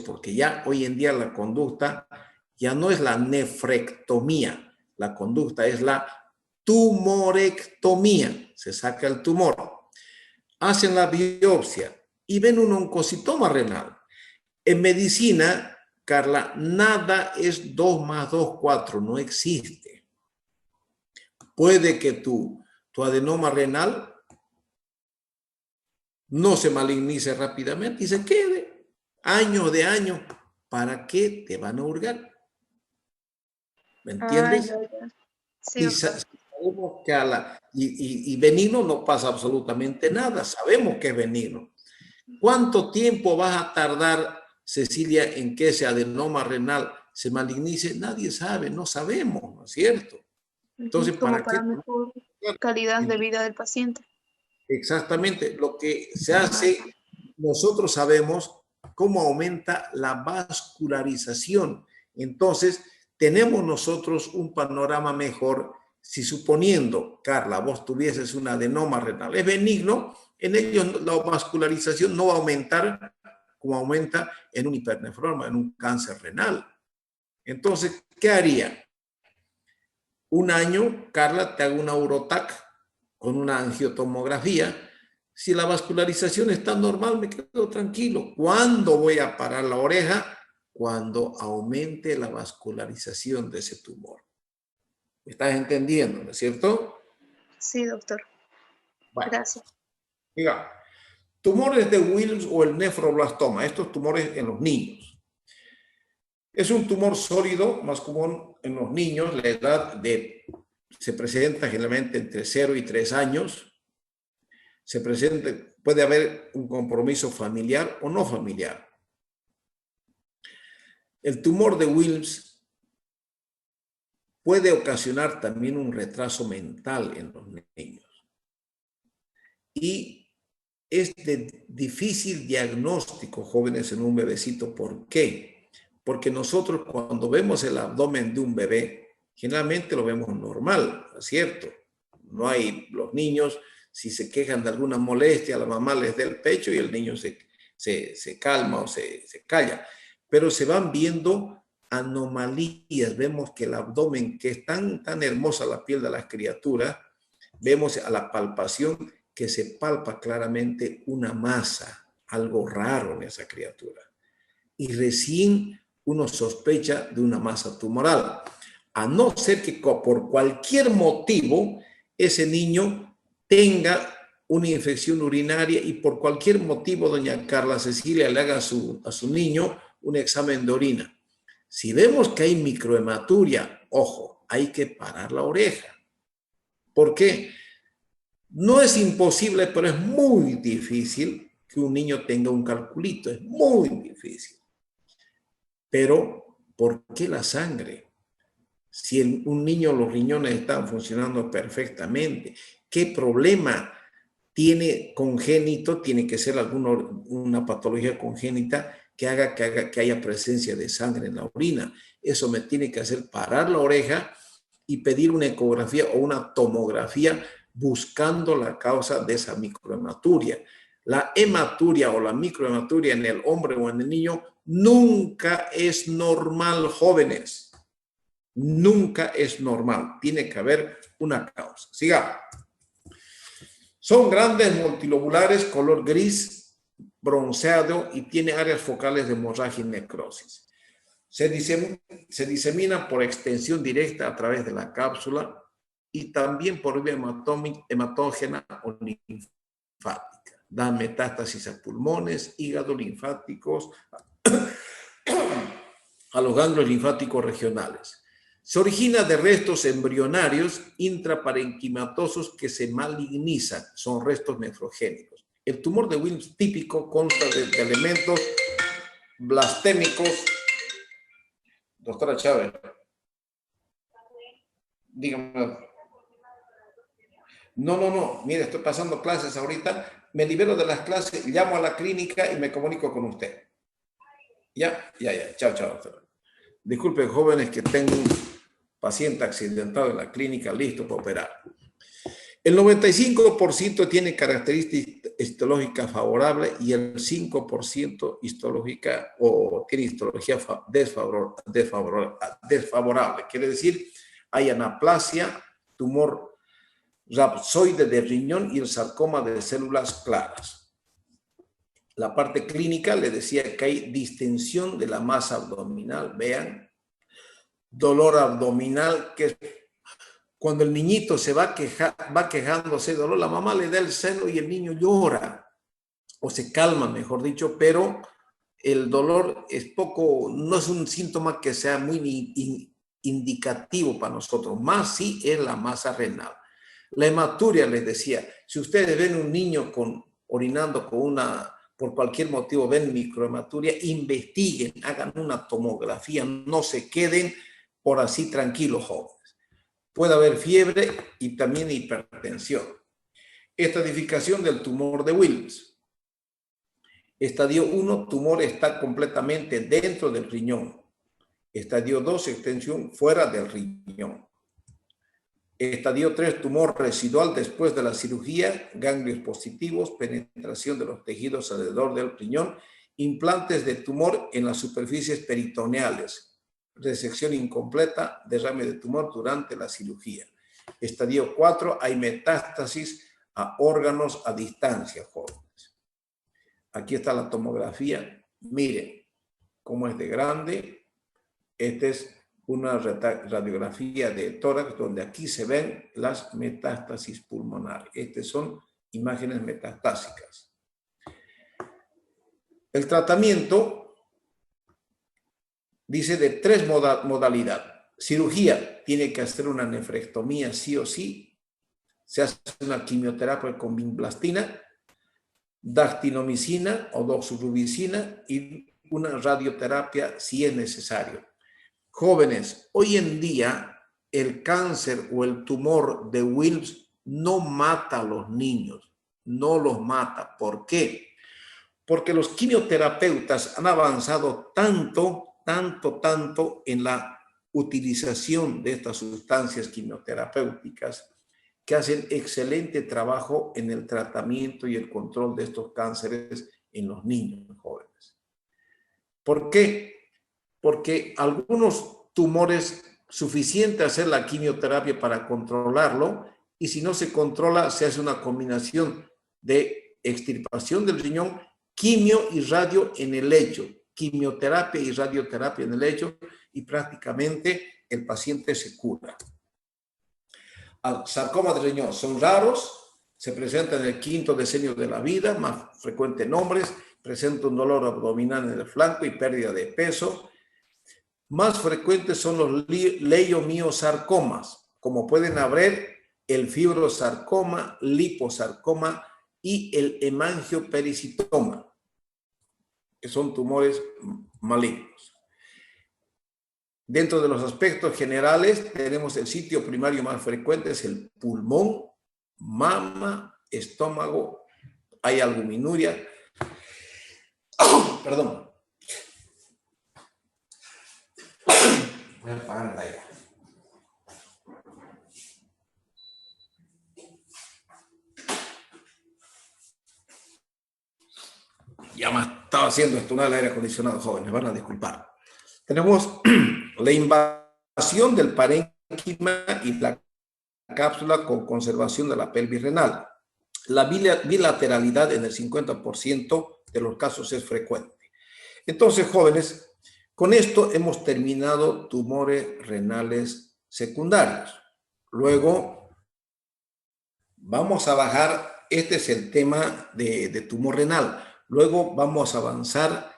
porque ya hoy en día la conducta ya no es la nefrectomía, la conducta es la tumorectomía, se saca el tumor, hacen la biopsia y ven un oncocitoma renal. En medicina, Carla, nada es 2 más 2, 4, no existe. Puede que tu adenoma renal no se malignice rápidamente y se quede años de años. ¿Para qué te van a hurgar? ¿Me entiendes? Sí, Y doctor. sabemos que y benigno no pasa absolutamente nada, sabemos que es benigno. ¿Cuánto tiempo vas a tardar, Cecilia, en que ese adenoma renal se malignice? Nadie sabe, no sabemos, ¿no es cierto? Entonces, Como ¿para qué? para mejor calidad de vida del paciente. Exactamente, lo que se hace, nosotros sabemos cómo aumenta la vascularización. Entonces, tenemos nosotros un panorama mejor si suponiendo, Carla, vos tuvieses un adenoma renal, es benigno, en ellos la vascularización no va a aumentar como aumenta en un hipernefroma, en un cáncer renal. Entonces, ¿qué haría? Un año, Carla, te hago una urotac con una angiotomografía. Si la vascularización está normal, me quedo tranquilo. ¿Cuándo voy a parar la oreja? Cuando aumente la vascularización de ese tumor. ¿Me estás entendiendo, no es cierto? Sí, doctor. Bueno, Gracias. diga, tumores de Wilms o el nefroblastoma, estos tumores en los niños. Es un tumor sólido, más común en los niños, la edad se presenta generalmente entre 0 y 3 años. Puede haber un compromiso familiar o no familiar. El tumor de Wilms puede ocasionar también un retraso mental en los niños. Y es de difícil diagnóstico, jóvenes, en un bebecito. ¿Por qué? Porque nosotros cuando vemos el abdomen de un bebé, generalmente lo vemos normal, ¿no es cierto? No hay, los niños, si se quejan de alguna molestia, la mamá les da el pecho y el niño se calma o se calla. Pero se van viendo anomalías. Vemos que el abdomen, que es tan hermosa la piel de las criaturas, vemos a la palpación que se palpa claramente una masa, algo raro en esa criatura. Y recién uno sospecha de una masa tumoral. A no ser que por cualquier motivo ese niño tenga una infección urinaria y por cualquier motivo doña Carla Cecilia le haga a su niño un examen de orina. Si vemos que hay microhematuria, ojo, hay que parar la oreja. ¿Por qué? No es imposible, pero es muy difícil que un niño tenga un calculito, es muy difícil. Pero, ¿por qué la sangre? Si un niño los riñones están funcionando perfectamente, ¿qué problema tiene congénito? Tiene que ser una patología congénita que haga que haya presencia de sangre en la orina. Eso me tiene que hacer parar la oreja y pedir una ecografía o una tomografía buscando la causa de esa microhematuria. La hematuria o la microhematuria en el hombre o en el niño nunca es normal, jóvenes. Nunca es normal. Tiene que haber una causa. Sigamos. Son grandes multilobulares, color gris, bronceado y tiene áreas focales de hemorragia y necrosis. Se disemina por extensión directa a través de la cápsula y también por vía hematógena o linfática. Da metástasis a pulmones, hígado, linfáticos, a los ganglios linfáticos regionales. Se origina de restos embrionarios intraparenquimatosos que se malignizan, son restos nefrogénicos. El tumor de Wilms típico consta de elementos blastémicos. Doctora Chávez, dígame. No, mire, estoy pasando clases ahorita, me libero de las clases, llamo a la clínica y me comunico con usted. Ya, chao, doctora. Disculpen, jóvenes, que tengo un paciente accidentado en la clínica, listo para operar. El 95% tiene características histológicas favorables y el 5% histológica o tiene histología desfavorable. Quiere decir, hay anaplasia, tumor rapsoide de riñón y el sarcoma de células claras. La parte clínica le decía que hay distensión de la masa abdominal, vean, dolor abdominal, que es cuando el niñito se va quejándose de dolor, la mamá le da el seno y el niño llora, o se calma, mejor dicho, pero el dolor es no es un síntoma que sea muy indicativo para nosotros, más si es la masa renal. La hematuria, les decía, si ustedes ven un niño orinando por cualquier motivo, ven microhematuria, investiguen, hagan una tomografía, no se queden por así tranquilos, jóvenes. Puede haber fiebre y también hipertensión. Estratificación del tumor de Wilms. Estadio 1, tumor está completamente dentro del riñón. Estadio 2, extensión fuera del riñón. Estadio 3, tumor residual después de la cirugía, ganglios positivos, penetración de los tejidos alrededor del riñón, implantes de tumor en las superficies peritoneales, resección incompleta, derrame de tumor durante la cirugía. Estadio 4, hay metástasis a órganos a distancia, jóvenes. Aquí está la tomografía. Miren cómo es de grande. Esta es una radiografía de tórax donde aquí se ven las metástasis pulmonares. Estas son imágenes metastásicas. El tratamiento dice de 3 modalidades. Cirugía, tiene que hacer una nefrectomía sí o sí. Se hace una quimioterapia con vinblastina, dactinomicina o doxorubicina y una radioterapia si es necesario. Jóvenes, hoy en día el cáncer o el tumor de Wilms no mata a los niños, no los mata. ¿Por qué? Porque los quimioterapeutas han avanzado tanto en la utilización de estas sustancias quimioterapéuticas que hacen excelente trabajo en el tratamiento y el control de estos cánceres en los niños jóvenes. ¿Por qué? Porque algunos tumores suficiente hacer la quimioterapia para controlarlo y si no se controla se hace una combinación de extirpación del riñón, quimio y radio en el lecho, quimioterapia y radioterapia en el lecho y prácticamente el paciente se cura. Sarcoma de riñón son raros, se presentan en el 5º decenio de la vida, más frecuente en hombres, presenta un dolor abdominal en el flanco y pérdida de peso. Más frecuentes son los leiomiosarcomas, como pueden haber el fibrosarcoma, liposarcoma y el hemangiopericitoma, que son tumores malignos. Dentro de los aspectos generales, tenemos el sitio primario más frecuente, es el pulmón, mama, estómago, hay albuminuria. Perdón. Voy a apagar el aire. Ya me estaba haciendo estunar el aire acondicionado, jóvenes, van a disculpar. Tenemos la invasión del parénquima y la cápsula con conservación de la pelvis renal. La bilateralidad en el 50% de los casos es frecuente. Entonces, jóvenes, con esto hemos terminado tumores renales secundarios. Luego vamos a bajar, este es el tema de tumor renal. Luego vamos a avanzar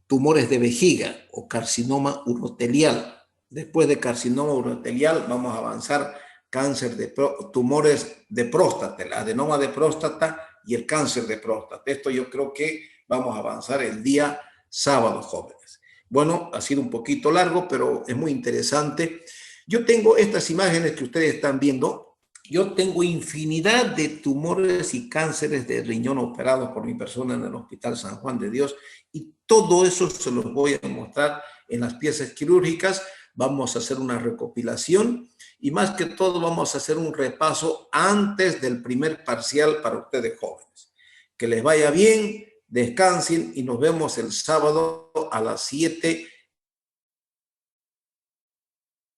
tumores de vejiga o carcinoma urotelial. Después de carcinoma urotelial vamos a avanzar cáncer de tumores de próstata, el adenoma de próstata y el cáncer de próstata. Esto yo creo que vamos a avanzar el día sábado, jóvenes. Bueno, ha sido un poquito largo, pero es muy interesante. Yo tengo estas imágenes que ustedes están viendo. Yo tengo infinidad de tumores y cánceres de riñón operados por mi persona en el Hospital San Juan de Dios y todo eso se los voy a mostrar en las piezas quirúrgicas. Vamos a hacer una recopilación y más que todo vamos a hacer un repaso antes del primer parcial para ustedes jóvenes. Que les vaya bien, descansen y nos vemos el sábado a las 7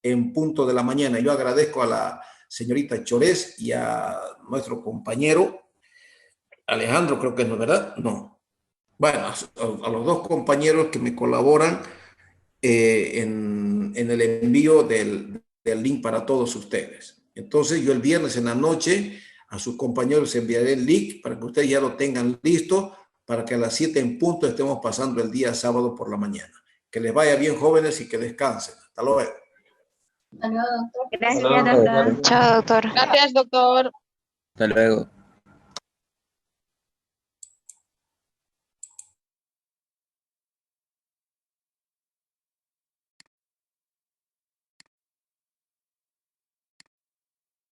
en punto de la mañana. Yo agradezco a la señorita Chorés y a nuestro compañero Alejandro, creo que no, ¿verdad? No. Bueno, a los dos compañeros que me colaboran en el envío del link para todos ustedes. Entonces, yo el viernes en la noche a sus compañeros enviaré el link para que ustedes ya lo tengan listo para que a las 7 en punto estemos pasando el día sábado por la mañana. Que les vaya bien, jóvenes, y que descansen. Hasta luego. Gracias, Hasta luego, doctor. Chao, doctor. Gracias, doctor. Hasta luego.